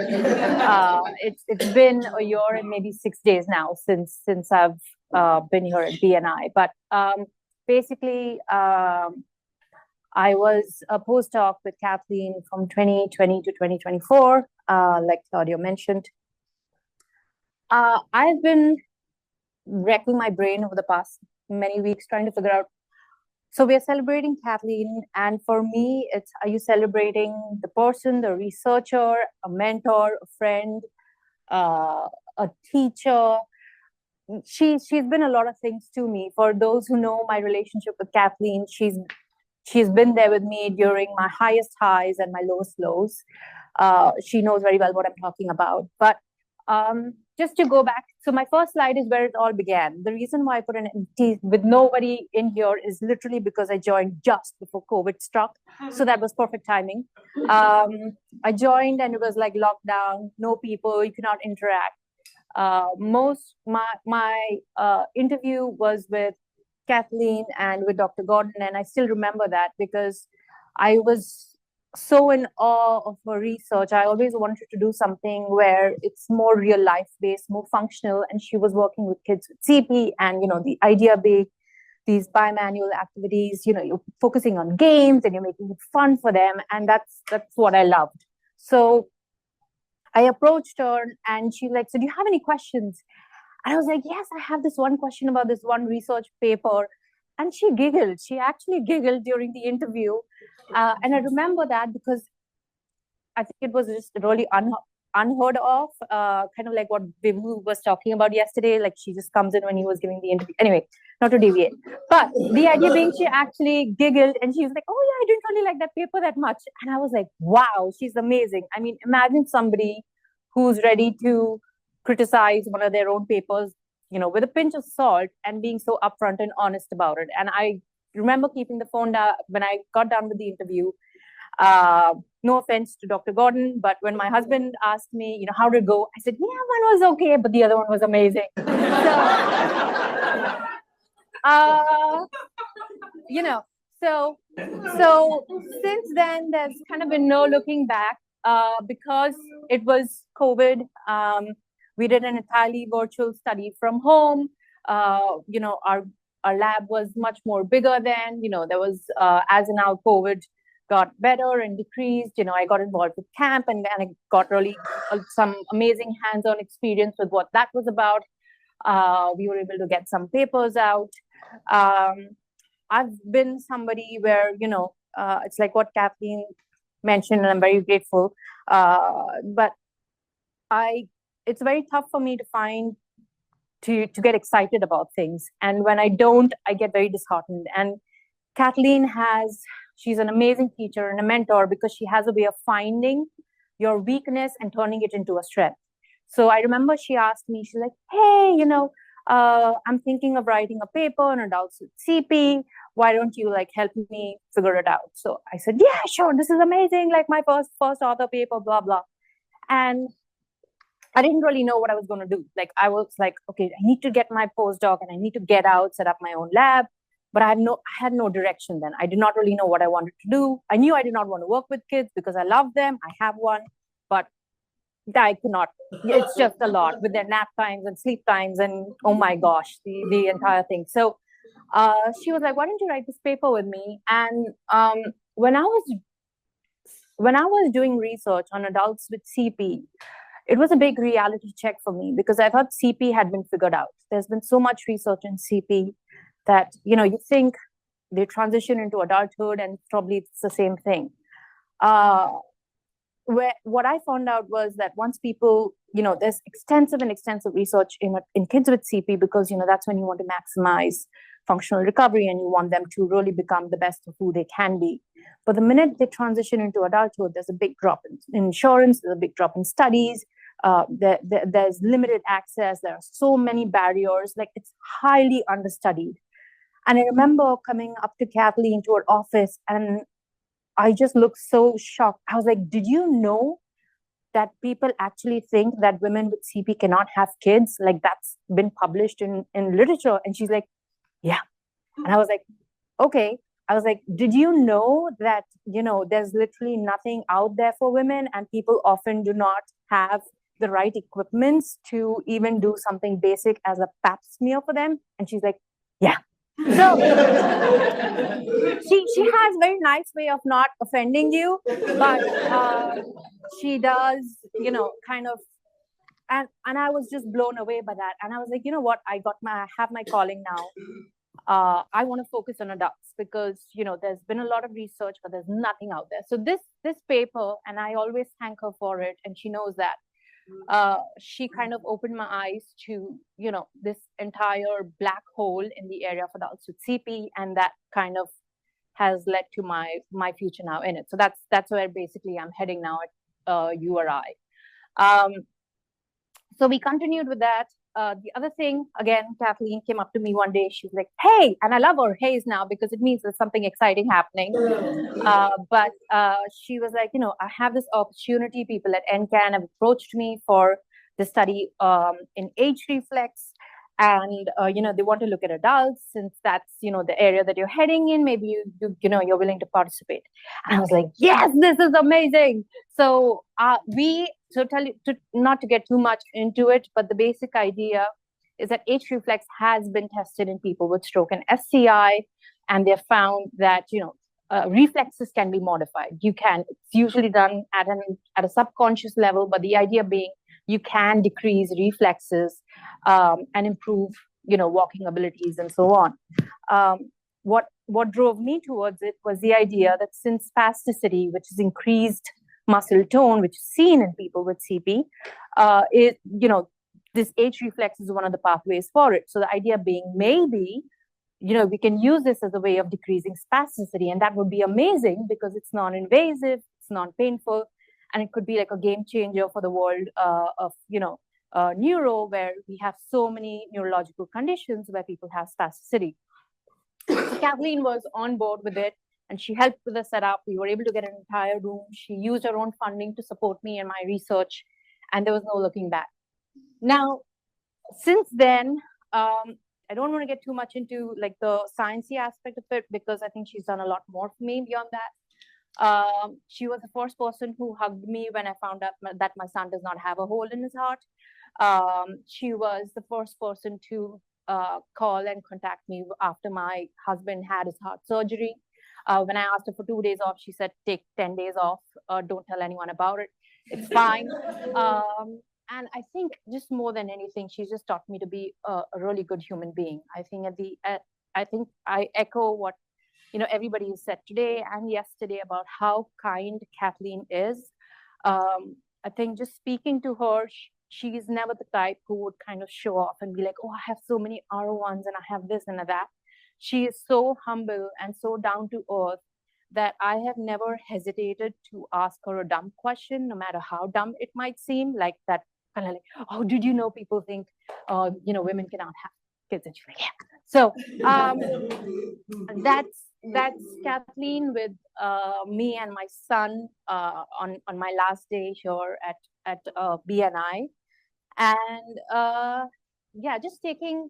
It's been a year and maybe 6 days now since I've been here at BNI. But basically, I was a postdoc with Kathleen from 2020 to 2024, like Claudio mentioned. I've been wrecking my brain over the past many weeks trying to figure out. So we are celebrating Kathleen, and for me, are you celebrating the person, the researcher, a mentor, a friend, a teacher? She's been a lot of things to me. For those who know my relationship with Kathleen, she's been there with me during my highest highs and my lowest lows. She knows very well what I'm talking about. But just to go back, so my first slide is where it all began. The reason why I put an empty with nobody in here is literally because I joined just before COVID struck. So that was perfect timing. I joined and it was like lockdown, no people, you cannot interact. My interview was with Kathleen and with Dr. Gordon, and I still remember that because I was so in awe of her research. I always wanted to do something where it's more real life based, more functional, and she was working with kids with CP, and the idea being these bimanual activities, you're focusing on games and you're making it fun for them, and that's what I loved. So I approached her and she's like, so do you have any questions? And I was like, yes, I have this one question about this one research paper. And she giggled. She actually giggled during the interview. And I remember that because I think it was just really unheard of, kind of like what Vibhu was talking about yesterday. Like she just comes in when he was giving the interview. Anyway, not to deviate. But the idea being she actually giggled and she was like, oh yeah, I didn't really like that paper that much. And I was like, wow, she's amazing. I mean, imagine somebody who's ready to criticize one of their own papers, with a pinch of salt and being so upfront and honest about it. And I remember keeping the phone down when I got done with the interview. No offense to Dr. Gordon, but when my husband asked me, how did it go? I said, yeah, one was okay, but the other one was amazing. So since then, there's kind of been no looking back because it was COVID. We did an entirely virtual study from home. Our lab was much more bigger then. There was, as in now COVID got better and decreased. I got involved with camp and I got really some amazing hands-on experience with what that was about. We were able to get some papers out. I've been somebody where, it's like what Kathleen mentioned, and I'm very grateful. But it's very tough for me to get excited about things. And when I don't, I get very disheartened. And Kathleen she's an amazing teacher and a mentor because she has a way of finding your weakness and turning it into a strength. So I remember she asked me, she's like, hey, I'm thinking of writing a paper on adults with CP. Why don't you like help me figure it out? So I said, yeah, sure. This is amazing. Like my first author paper, blah, blah. And I didn't really know what I was going to do. Like I was like, okay, I need to get my postdoc and I need to get out, set up my own lab. But I had no direction then. I did not really know what I wanted to do. I knew I did not want to work with kids because I love them. I have one, but I cannot. It's just a lot with their nap times and sleep times and oh my gosh, the entire thing. So she was like, why don't you write this paper with me? And when I was doing research on adults with CP, it was a big reality check for me because I thought CP had been figured out. There's been so much research in CP that, you think they transition into adulthood and probably it's the same thing. What I found out was that once people, there's extensive research in kids with CP because, that's when you want to maximize functional recovery and you want them to really become the best of who they can be. But the minute they transition into adulthood, there's a big drop in insurance, there's a big drop in studies, there's limited access, there are so many barriers, like it's highly understudied. And I remember coming up to Kathleen to her office and I just looked so shocked. I was like, did you know that people actually think that women with CP cannot have kids? Like that's been published in literature. And she's like, yeah. And I was like, okay. I was like, did you know that, there's literally nothing out there for women and people often do not have the right equipments to even do something basic as a pap smear for them? And she's like, yeah. So she has a very nice way of not offending you, but she does, kind of, and I was just blown away by that. And I was like, you know what? I have my calling now. I want to focus on adults because, there's been a lot of research, but there's nothing out there. So this paper, and I always thank her for it, and she knows that. She kind of opened my eyes to, this entire black hole in the area of adults with CP, and that kind of has led to my future now in it. So that's where basically I'm heading now at URI. So we continued with that. The other thing, again, Kathleen came up to me one day. She was like, hey, and I love her Hayes now because it means there's something exciting happening. But she was like, I have this opportunity. People at NCAN have approached me for the study in age reflex. And, they want to look at adults since that's, the area that you're heading in. Maybe you're willing to participate. And I was like, yes, this is amazing. So not to get too much into it, but the basic idea is that age reflex has been tested in people with stroke and SCI, and they've found that, reflexes can be modified. It's usually done at a subconscious level, but the idea being you can decrease reflexes and improve, walking abilities and so on. What drove me towards it was the idea that since spasticity, which is increased muscle tone, which is seen in people with CP, this age reflex is one of the pathways for it. So the idea being maybe, we can use this as a way of decreasing spasticity, and that would be amazing because it's non-invasive, it's non-painful, and it could be like a game changer for the world of, neuro, where we have so many neurological conditions where people have spasticity. So Kathleen was on board with it, and she helped with the setup. We were able to get an entire room. She used her own funding to support me in my research, and there was no looking back. Now, since then, I don't want to get too much into like the sciencey aspect of it because I think she's done a lot more for me beyond that. She was the first person who hugged me when I found out that my son does not have a hole in his heart. She was the first person to call and contact me after my husband had his heart surgery. When I asked her for 2 days off, she said, take 10 days off. Don't tell anyone about it. It's fine. And I think just more than anything, she's just taught me to be a really good human being. I think I think I echo what everybody has said today and yesterday about how kind Kathleen is. I think just speaking to her, she's never the type who would kind of show off and be like, oh, I have so many R1s and I have this and that. She is so humble and so down to earth that I have never hesitated to ask her a dumb question, no matter how dumb it might seem, like that kind of like, oh, did you know people think, women cannot have kids? And she's like, yeah. So that's Kathleen with me and my son on my last day here at BNI, and yeah, just taking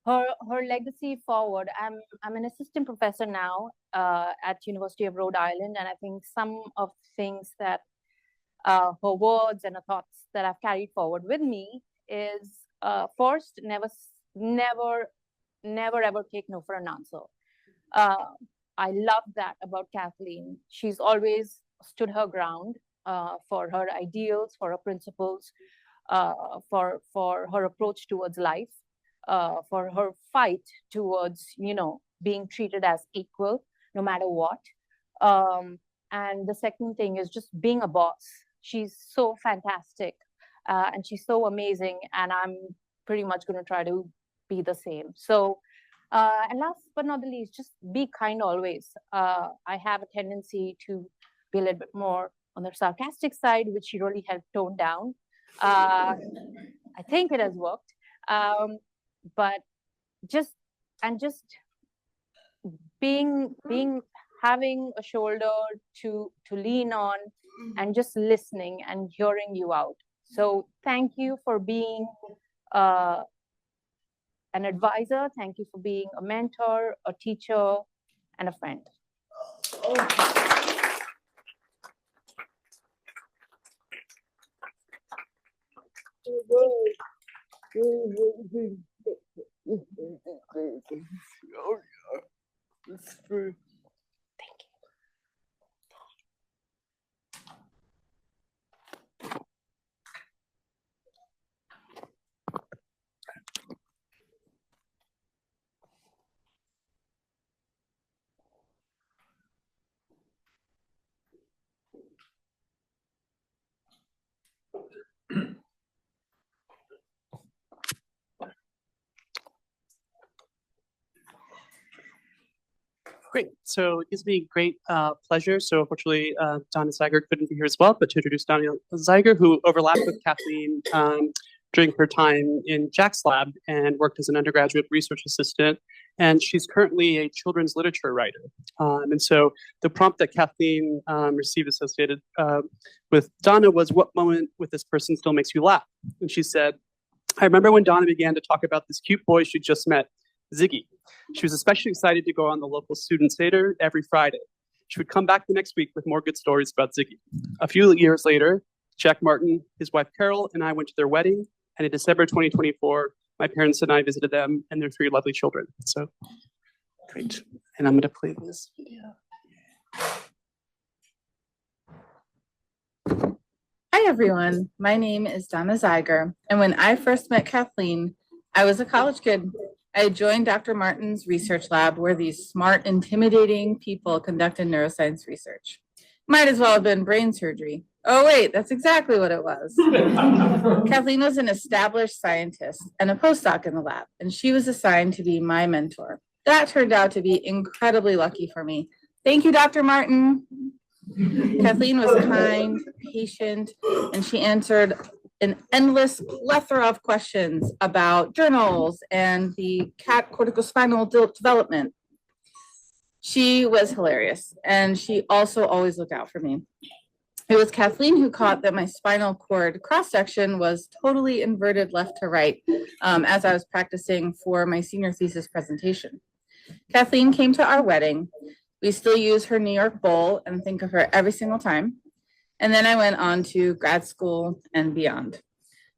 her legacy forward. I'm an assistant professor now at University of Rhode Island, and I think some of things that her words and her thoughts that I've carried forward with me is first, never ever take no for an answer. I love that about Kathleen. She's always stood her ground for her ideals, for her principles, for her approach towards life, for her fight towards, being treated as equal, no matter what. And the second thing is just being a boss. She's so fantastic and she's so amazing. And I'm pretty much going to try to be the same. So, and last but not the least, just be kind always. I have a tendency to be a little bit more on the sarcastic side, which she really helped tone down. I think it has worked. But just having a shoulder to lean on and just listening and hearing you out. So thank you for being an advisor. Thank you for being a mentor, a teacher, and a friend.
Great. So it gives me great pleasure. So unfortunately, Donna Zeiger couldn't be here as well, but to introduce Donna Zeiger, who overlapped with Kathleen during her time in Jack's lab and worked as an undergraduate research assistant. And she's currently a children's literature writer. And so the prompt that Kathleen received associated with Donna was, what moment with this person still makes you laugh? And she said, I remember when Donna began to talk about this cute boy she just met, Ziggy. She was especially excited to go on the local student Seder every Friday. She would come back the next week with more good stories about Ziggy. A few years later, Jack Martin, his wife Carol, and I went to their wedding. And in December 2024, my parents and I visited them and their 3 lovely children. So great. And I'm going to play this video.
Hi, everyone. My name is Donna Zeiger. And when I first met Kathleen, I was a college kid. I joined Dr. Martin's research lab where these smart, intimidating people conducted neuroscience research. Might as well have been brain surgery. Oh, wait, that's exactly what it was. Kathleen was an established scientist and a postdoc in the lab, and she was assigned to be my mentor. That turned out to be incredibly lucky for me. Thank you, Dr. Martin. Kathleen was kind, patient, and she answered an endless plethora of questions about journals and the cat corticospinal development. She was hilarious, and she also always looked out for me. It was Kathleen who caught that my spinal cord cross-section was totally inverted left to right as I was practicing for my senior thesis presentation. Kathleen came to our wedding. We still use her New York bowl and think of her every single time. And then I went on to grad school and beyond.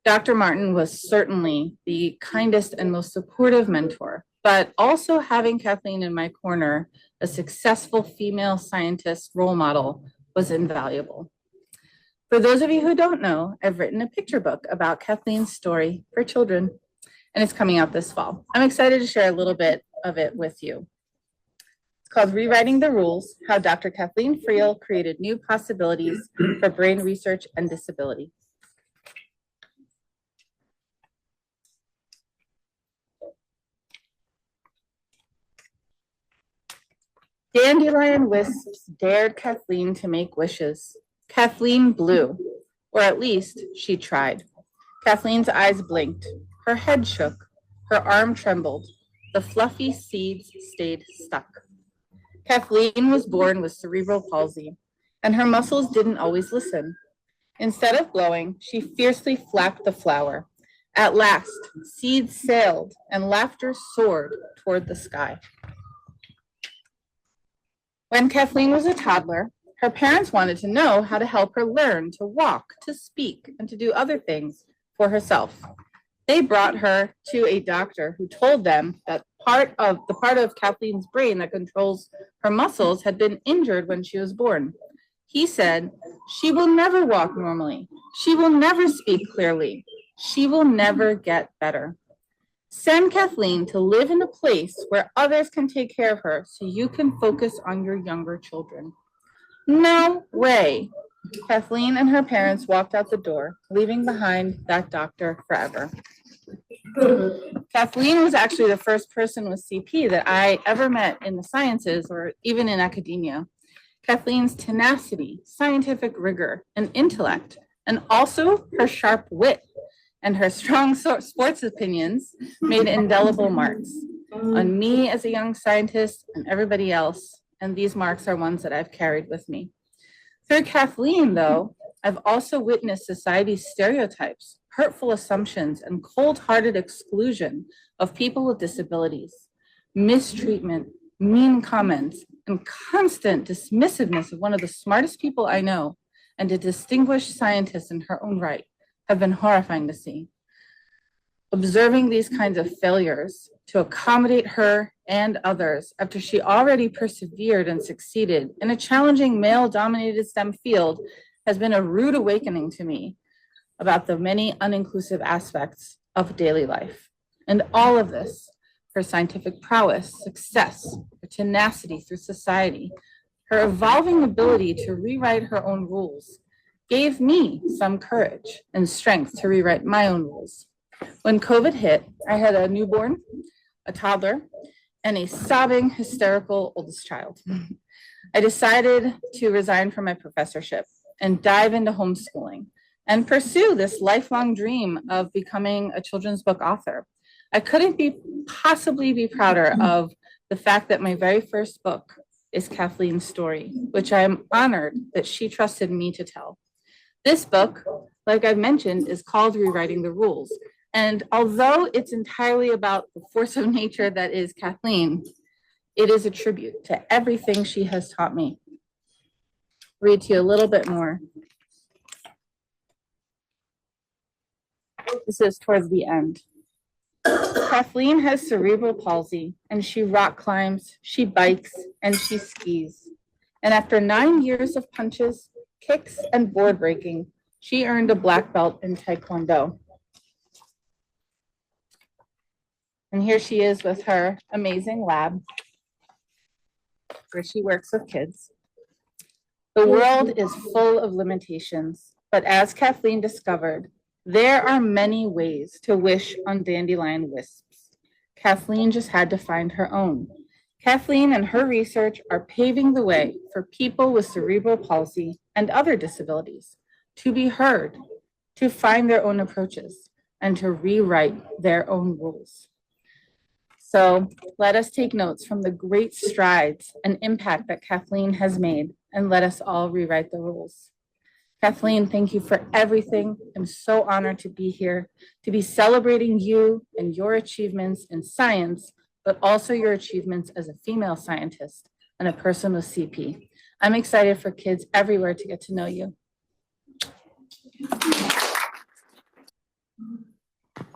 Dr. Martin was certainly the kindest and most supportive mentor, but also having Kathleen in my corner, a successful female scientist role model, was invaluable. For those of you who don't know, I've written a picture book about Kathleen's story for children, and it's coming out this fall. I'm excited to share a little bit of it with you. It's called Rewriting the Rules, How Dr. Kathleen Friel Created New Possibilities for Brain Research and Disability. Dandelion wisps dared Kathleen to make wishes. Kathleen blew, or at least she tried. Kathleen's eyes blinked, her head shook, her arm trembled, the fluffy seeds stayed stuck. Kathleen was born with cerebral palsy, and her muscles didn't always listen. Instead of glowing, she fiercely flapped the flower. At last, seeds sailed and laughter soared toward the sky. When Kathleen was a toddler, her parents wanted to know how to help her learn to walk, to speak, and to do other things for herself. They brought her to a doctor who told them that part of Kathleen's brain that controls her muscles had been injured when she was born. He said, "She will never walk normally. She will never speak clearly. She will never get better. Send Kathleen to live in a place where others can take care of her so you can focus on your younger children." No way. Kathleen and her parents walked out the door, leaving behind that doctor forever. Kathleen was actually the first person with CP that I ever met in the sciences or even in academia. Kathleen's tenacity, scientific rigor, and intellect, and also her sharp wit and her strong sports opinions made indelible marks on me as a young scientist and everybody else, and these marks are ones that I've carried with me. Through Kathleen, though, I've also witnessed society's stereotypes, hurtful assumptions, and cold-hearted exclusion of people with disabilities, mistreatment, mean comments, and constant dismissiveness of one of the smartest people I know and a distinguished scientist in her own right have been horrifying to see. Observing these kinds of failures to accommodate her and others after she already persevered and succeeded in a challenging male-dominated STEM field has been a rude awakening to me about the many uninclusive aspects of daily life. And all of this, her scientific prowess, success, her tenacity through society, her evolving ability to rewrite her own rules, gave me some courage and strength to rewrite my own rules. When COVID hit, I had a newborn, a toddler, and a sobbing, hysterical oldest child. I decided to resign from my professorship and dive into homeschooling and pursue this lifelong dream of becoming a children's book author. I couldn't possibly be prouder of the fact that my very first book is Kathleen's story, which I am honored that she trusted me to tell. This book, like I've mentioned, is called Rewriting the Rules. And although it's entirely about the force of nature that is Kathleen, it is a tribute to everything she has taught me. Read to you a little bit more. This is towards the end. Kathleen has cerebral palsy, and she rock climbs, she bikes, and she skis. And after 9 years of punches, kicks, and board breaking, she earned a black belt in Taekwondo. And here she is with her amazing lab, where she works with kids. The world is full of limitations, but as Kathleen discovered, there are many ways to wish on dandelion wisps. Kathleen just had to find her own. Kathleen and her research are paving the way for people with cerebral palsy and other disabilities to be heard, to find their own approaches, and to rewrite their own rules. So let us take notes from the great strides and impact that Kathleen has made, and let us all rewrite the rules. Kathleen, thank you for everything. I'm so honored to be here, to be celebrating you and your achievements in science, but also your achievements as a female scientist and a person with CP. I'm excited for kids everywhere to get to know you.
I'd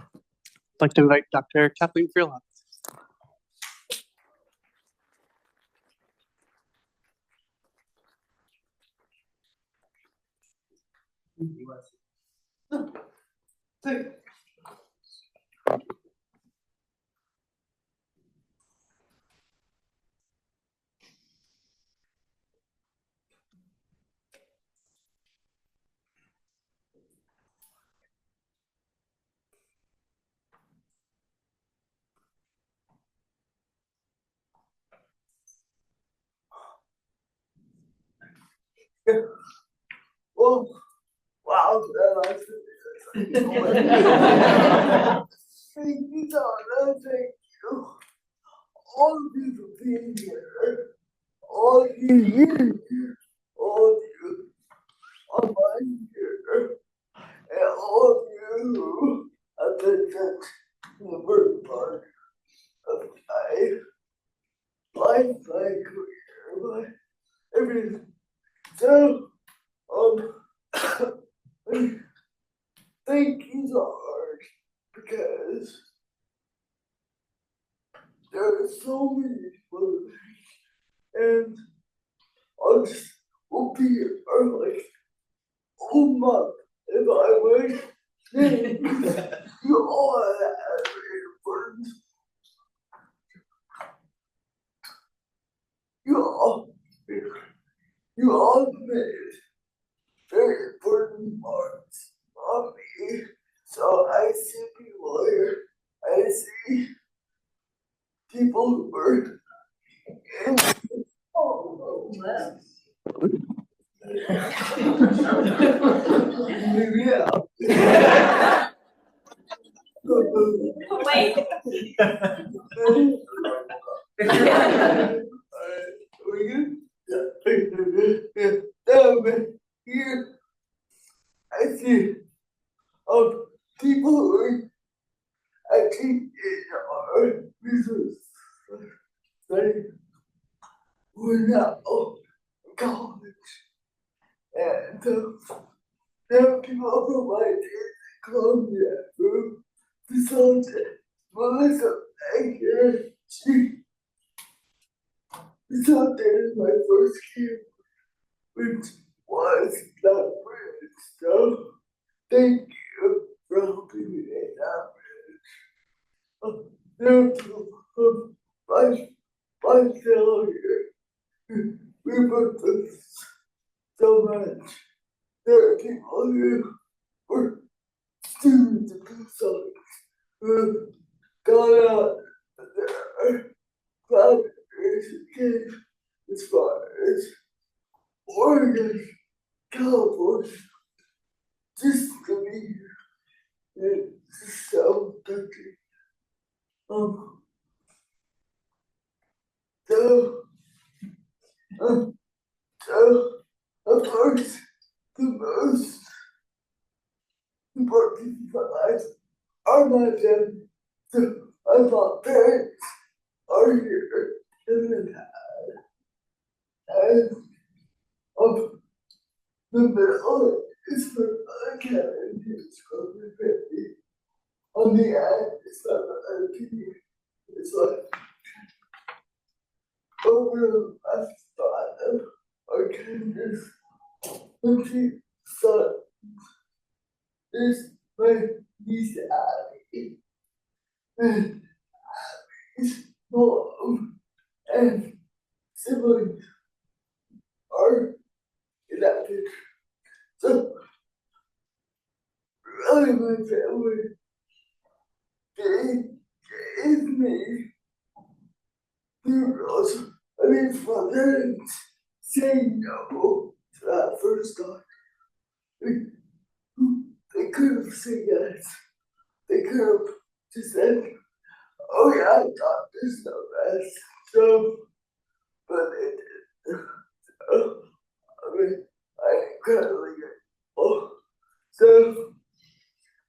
like to invite Dr. Kathleen Friel up.
Oh, wow. Thank you, Donna. Thank you. All of you for being here. All of you here. All of you online here. And all of you at the church in the first part of my life, my career, my everything. So, thank you so hard because there are so many people and I'll just will be here for like a whole month if I wait. You all have very important. You all made very important marks on me. So I see people here. I see people who were in. Oh, wow. Yeah.
Wait.
We good? Here I see people who are actually in our resource study who are now in college. And there are people from my days in Columbia who facilitate Melissa Baker. She facilitated my first year, which was not bridge. So thank you for helping me in that bridge. There are people from my fellow here. We put this so much. There are people who were students of consultants who have gone out and there are collaboration came as far as Oregon, California, just to be here. It's so touching. So of course, the most important people in my life are my family. So my parents are here in the past. And the middle is for my Kevin, who's from the family. On the end is my mother, it's like over the left side of our campus. When she saw this, my niece Abby, and Abby's mom and siblings are in that picture. So, really, my family gave me the rules. I mean, for them saying no to that first thought. They could have said yes. They could have just said, oh yeah, doctors know best. So, but they did. So, I mean, I'm incredibly grateful. So,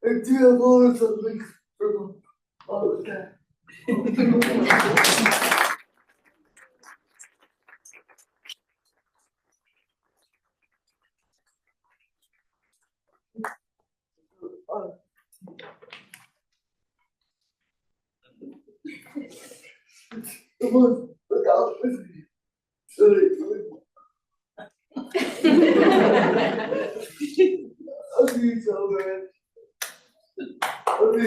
I do have a little something from all the time. The one without with me. So they could. I'll be so bad. I'll be.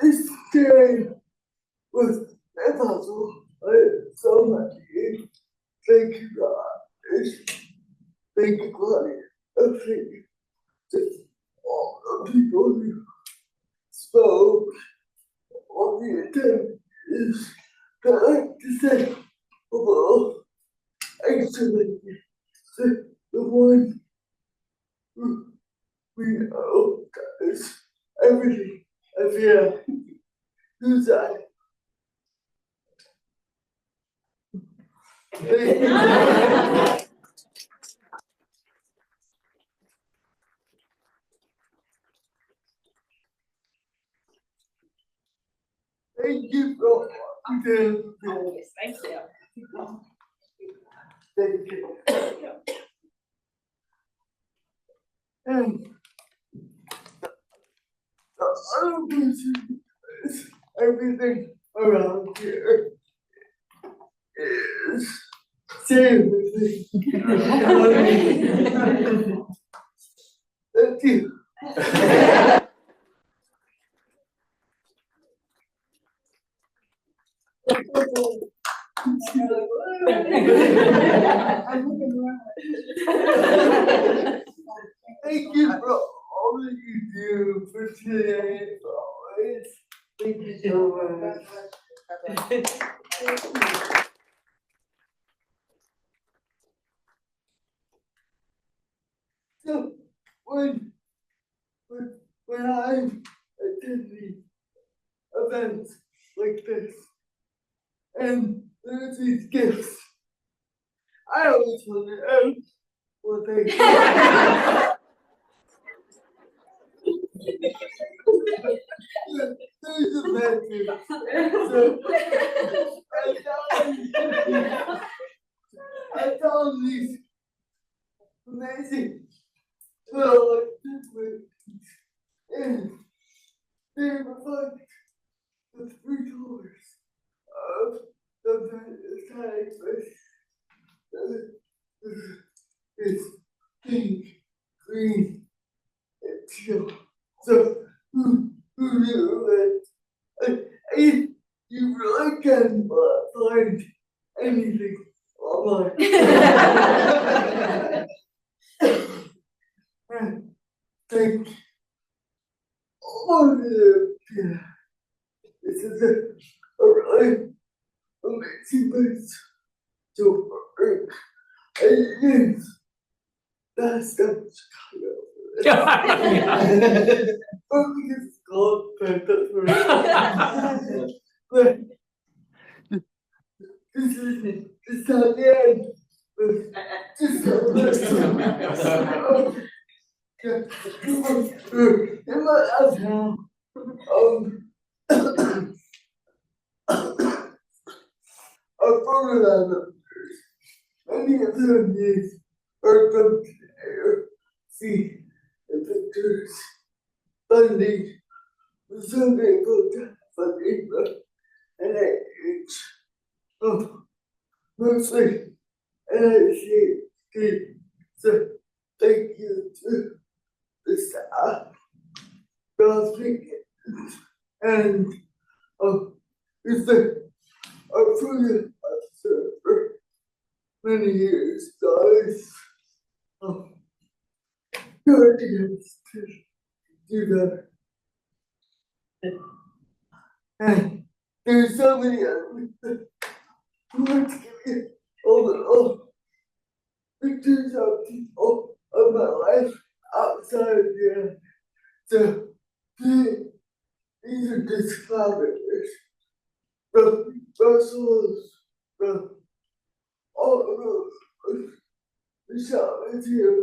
This day was impossible. I am so lucky. Thank you, God. Thank you, Claudia. Thank you to all the people who spoke, all the attendees. I like to say, well, actually, the one who we know does everything. I feel who's that? Thank you for watching.
Yes, thank you.
Thank you. And the other person is everything around here is same with me. Thank you. Thank you for all that you do for today. Always. Thank you so much. So when I attend the events like this, and there's these gifts, I always wonder what they there's a message. So I found these amazing little different, and they reflect the three colors of the tag. It's pink, green, and teal. So who knew that? You really can find anything online. And thank all of you. Yeah. This is a really amazing place to work. And yes, that's Chicago. It's called but this is not the end. Just in my last town, a photo many of them is are from there. See the pictures, funding, some people funding, and it's mostly, and I see, so thank you to the staff, and is the our food officer for many years, guys. Good to do that. And there's so many other let's give you all the pictures of people of my life outside here. So these are just collaborators from Brussels, from all over the shop is here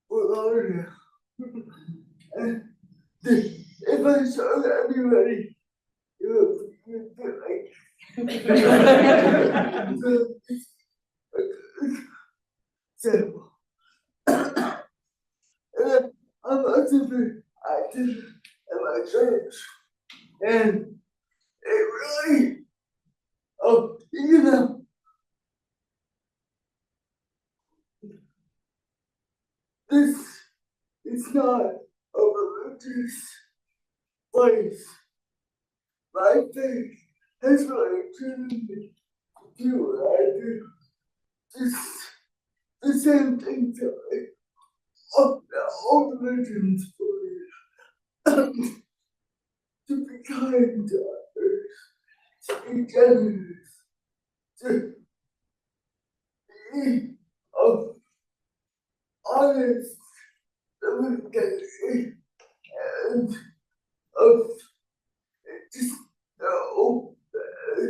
for Florida. And if I showed everybody, you would be like so I'm also very active in my church, and it really, you know, this is not a religious place. My faith has really driven me to do what I do. Just the same things that all religions believe. To be kind to others, be generous, to be honest, and just know that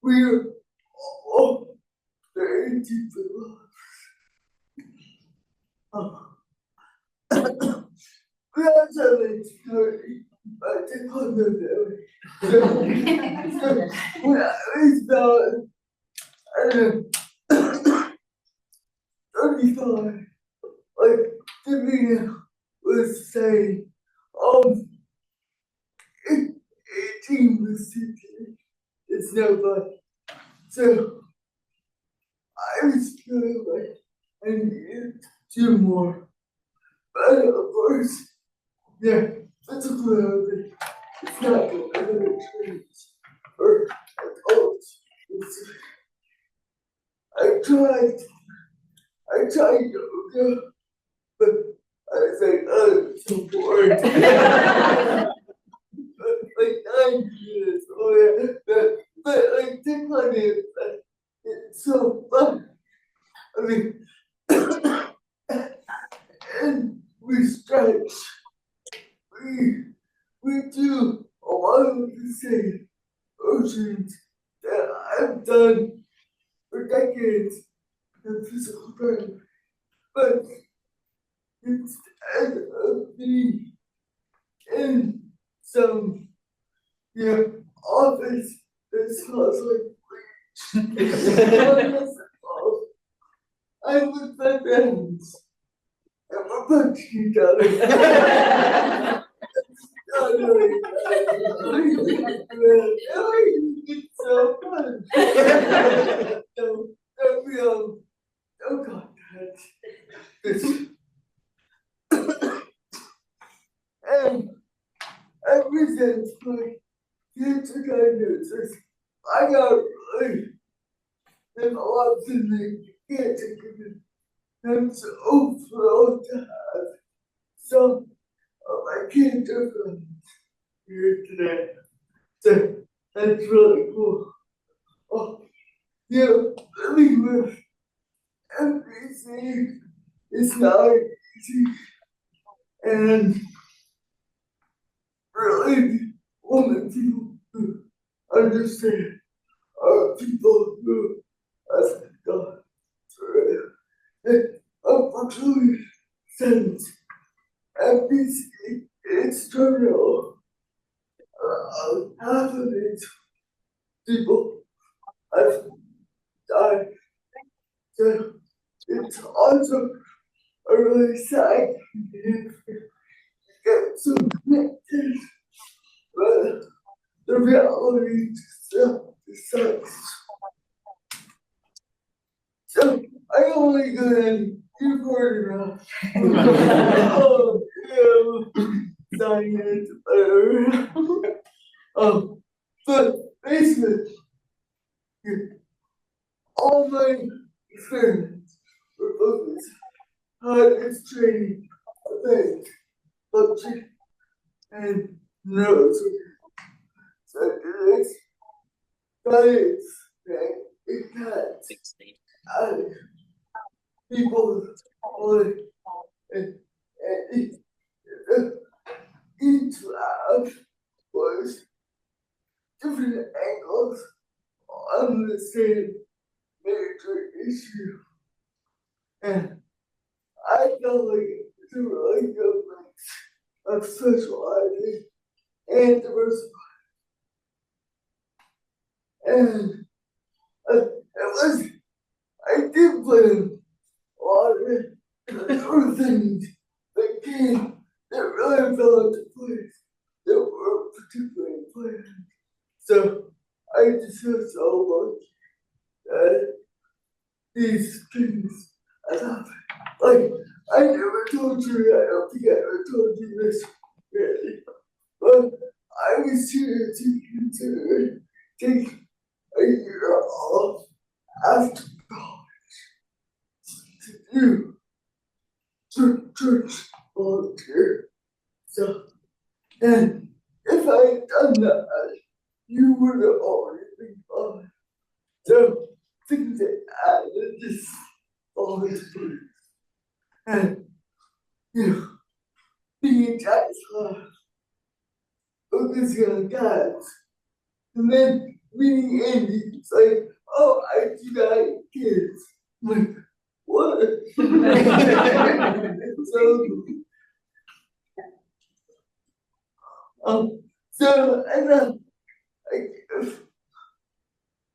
we're all very deeply loved. Congratulations, I take on the when I was about 35, like Davina was saying, 18 was thinking it's no fun. So I was feeling like I needed to do more. But of course, yeah, physical health, it's not going to change or adults. I tried yoga, but I was like, oh, it's so boring. Like 9 years, oh yeah, but like think on it, like, it's so fun. I mean, and we stretch, we do a lot of the same motions that I've done for decades in physical therapy, but instead of being in some office that smells like bleach, I'm with my friends and we're punching each other. It's so fun. Oh God, and I resent my future diagnosis. I got really involved in the cancer treatment. I'm so thrilled to have some of my cancer friends here today. So that's really cool. Oh, living with NPC is not easy, and really women people who understand are people who have gone through it. Unfortunately, since NPC is terminal, half of these people have died. So it's also a really sad thing to get so connected, but the reality still sucks. So I only go in your corner. Oh, yeah, science, but basically, all my experience were focused on its training, effect, function, and neurosurgery. So it's science that it cuts out of people's life, and each lab was different angles on the same major issue. And I felt like it's a really good mix of socializing and diversity. And I did plan a lot of it. There were things that really fell into place that were particularly planned. So I just feel so lucky that these things happened. Like, I never told you, I don't think I ever told you this really, but I was seriously considering taking a year off after college to do church volunteer stuff. And if I had done that, you would have already been fine. So things that I just always do. And you know, being Jack's focusing on guys. And then meeting Andy, it's like, oh, I do not like kids. I'm like, what? So I know, I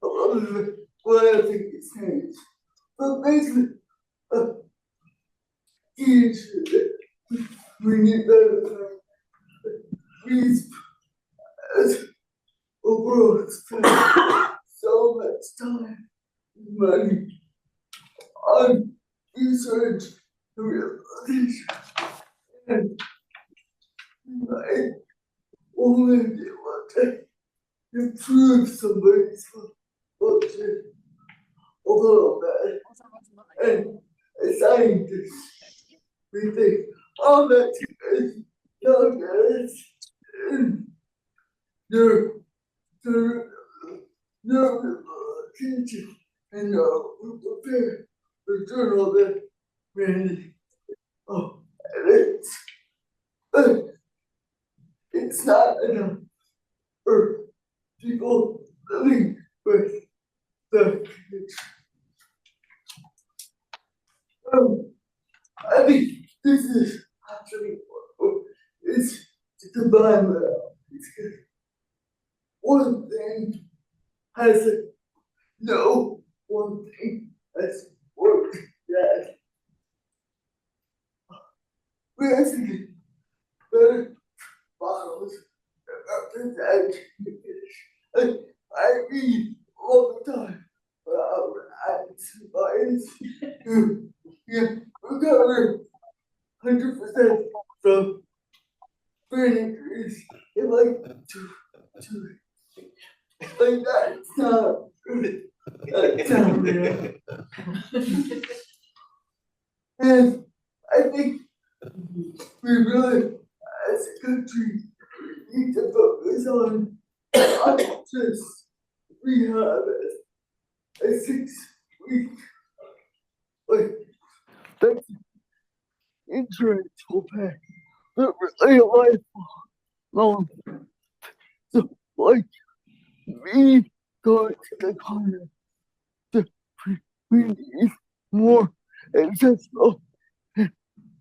a lot of it, what I think is changed. But basically, kids, we need better. Please, overall, spend so much time, money on research and realization. And I only want to improve somebody's function a little bit. And as scientists, we think, oh, that's good. No, guys. You're teaching and we're prepared to turn all that really. Oh, and it's not enough for people living with the kids. I think this is actually it's to combine that. One thing has no one thing has worked that we have to get better models of that. I read all the time about science who recover 100% from brain injuries in like two like that's not good. That's not real. And I think we really, as a country, need to focus on not just rehab a 6-week like that's insurance will pay, but really lifelong. So like me going to the corner, we need more accessible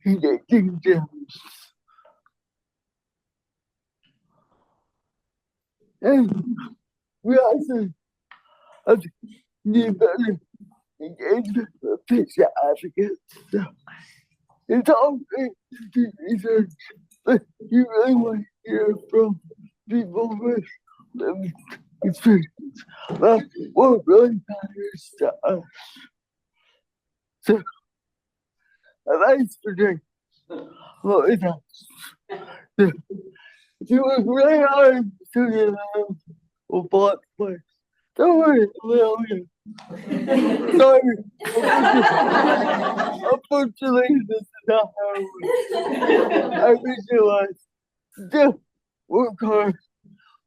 engaging gyms. And we also need better engagement with patient advocates. So it's all great to do research, but you really want to hear from people with lived experience. That's what really matters to us. So, advice for drink. Well, it's if you work really hard to get out of block place, don't worry, we'll you. Sorry. Unfortunately, this is not how it works. I visualize. Just work hard.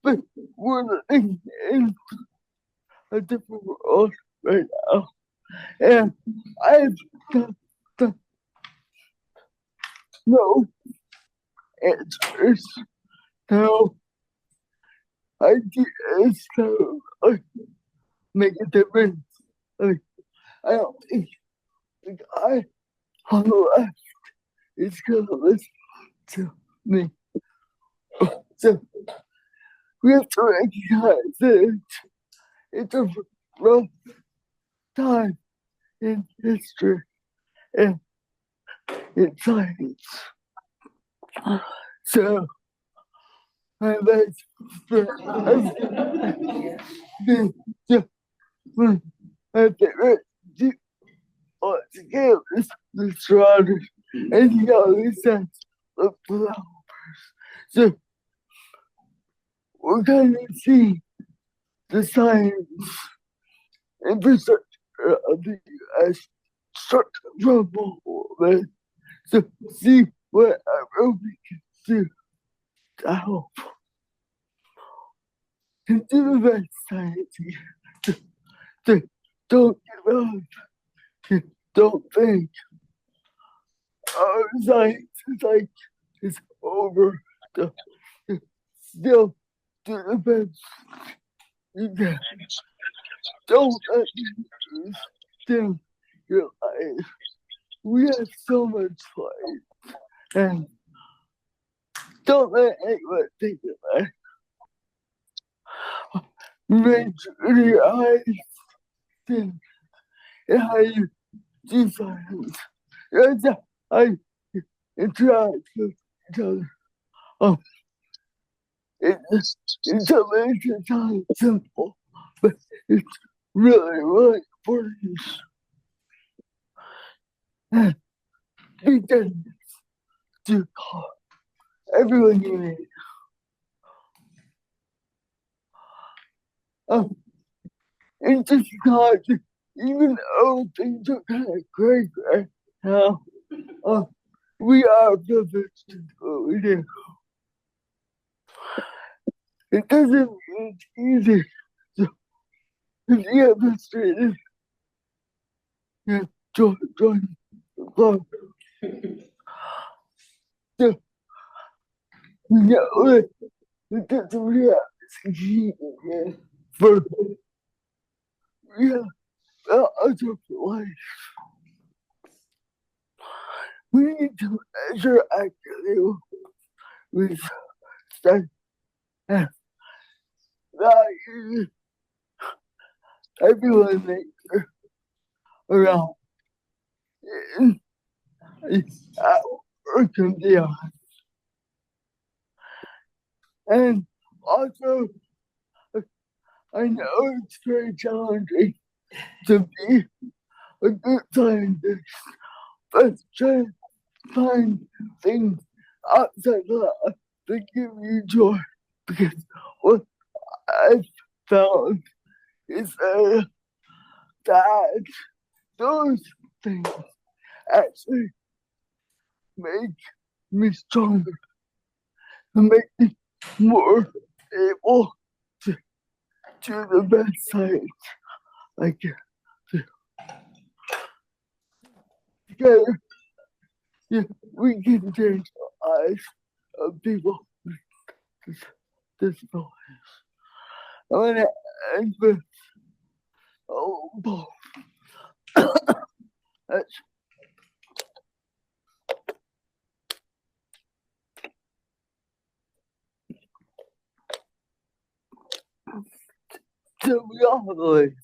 But we're living in a different world right now. And I've got no answers, no ideas to make a difference. I don't think the guy on the left is gonna listen to me. So we have to recognize that it's a rough time in history and in science. So my best friend my favorite once again is the surroundings and he always says the flowers. So we're gonna see the science infrastructure of the US start to crumble a little bit. So see what we can do to help and do the best science. Don't give up. Don't think our science is like it's over. Still do the best you can. Don't let me dim your life. We have so much fun, and don't let anyone take your life. Make sure your eyes dim and how you do science. That's how you interact with each other. It's amazing, sounds simple, but it's really, really important. Be generous to everyone you meet. And just not, even though things are kind of crazy right now, we are privileged to do what we do. It doesn't mean it's easy. So, if you get frustrated, join the club. So, we know that that's a reality for us for life. We need to measure activity with stuff and value everyone nature around our community. And also, I know it's very challenging to be a good scientist, but try to find things outside the lab that give you joy. Because what I've found is that those things actually make me stronger and make me more able to do the best science I can do. Together, we can change the lives of people with disabilities. I'm going to end with to be honest,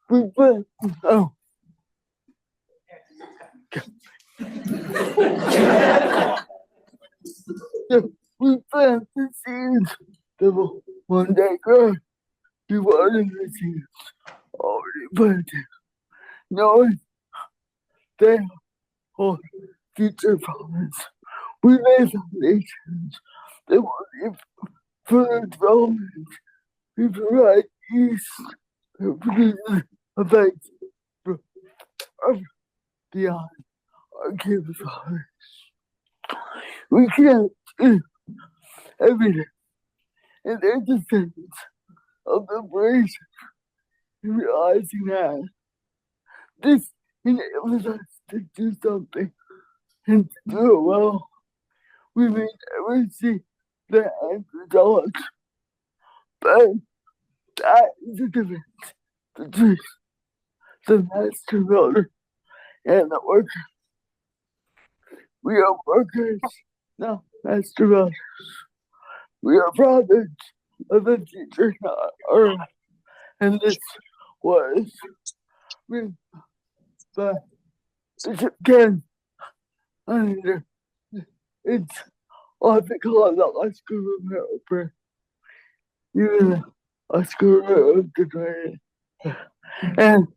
we've been, we've been the scenes the one day girl, we wanted the scenes already planted, knowing they hold future promise. We made foundations that will give further development. We provide peace that produces effects beyond our capabilities. We can't do everything, and there's a sense of liberation in realizing that this enables us to do something and to do it well. We may never see the end result, but that is the difference between the master builder and the worker. We are workers, not master builders. We are products of the future, not Earth. And this was written by Bishop Ken Under. It's often called the Oscar Romero prayer. Even the Oscar Romero declared it. And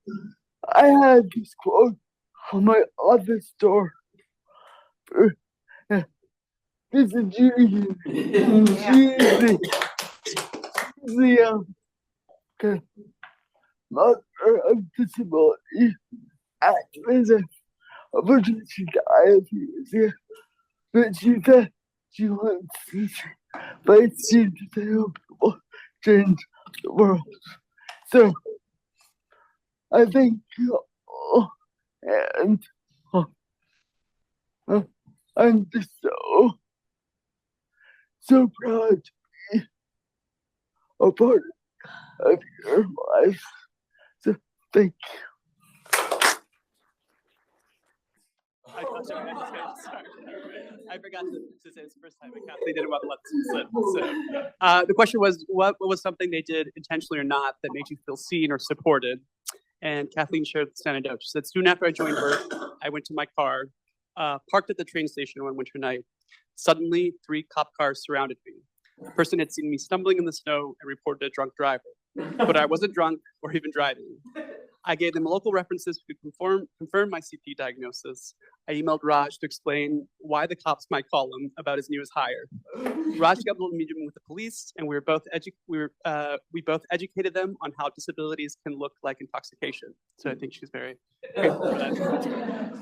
I had this quote on my office door. This is Judy. The mother of disability activism unfortunately she died a few years ago, but she said she wants to fight students to help people change the world. So I thank you all, and I'm just so proud to be a part of your life. So thank you.
Sorry, I forgot to say this the first time, but Kathleen didn't want to let this slip. So, the question was, what was something they did intentionally or not that made you feel seen or supported? And Kathleen shared this anecdote. She said, soon after I joined her, I went to my car, parked at the train station one winter night. Suddenly, 3 cop cars surrounded me. The person had seen me stumbling in the snow and reported a drunk driver, but I wasn't drunk or even driving. I gave them local references who could confirm my CP diagnosis. I emailed Raj to explain why the cops might call him about his newest hire. Raj scheduled a meeting with the police, and we both educated them on how disabilities can look like intoxication. So I think she's very grateful for that.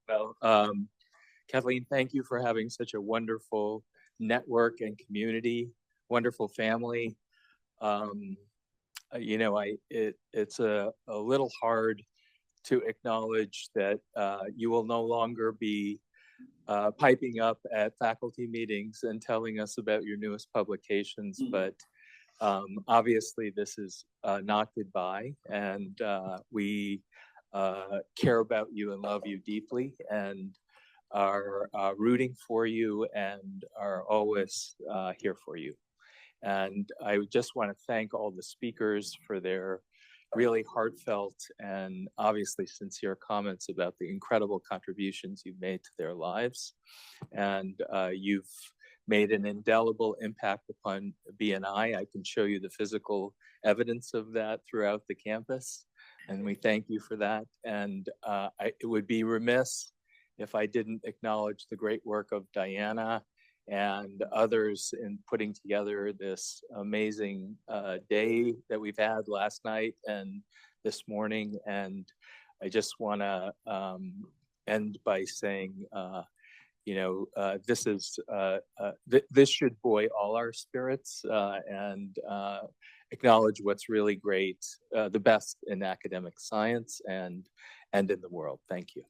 Well, Kathleen, thank you for having such a wonderful network and community, wonderful family. You know, it's a little hard to acknowledge that you will no longer be piping up at faculty meetings and telling us about your newest publications, but obviously this is not goodbye, and we care about you and love you deeply, and are rooting for you and are always here for you. And I just want to thank all the speakers for their really heartfelt and obviously sincere comments about the incredible contributions you've made to their lives. And you've made an indelible impact upon BNI. I can show you the physical evidence of that throughout the campus. And we thank you for that. And it would be remiss if I didn't acknowledge the great work of Diana and others in putting together this amazing day that we've had last night and this morning. And I just want to end by saying, you know, this is this should buoy all our spirits and acknowledge what's really great, the best in academic science and in the world. Thank you.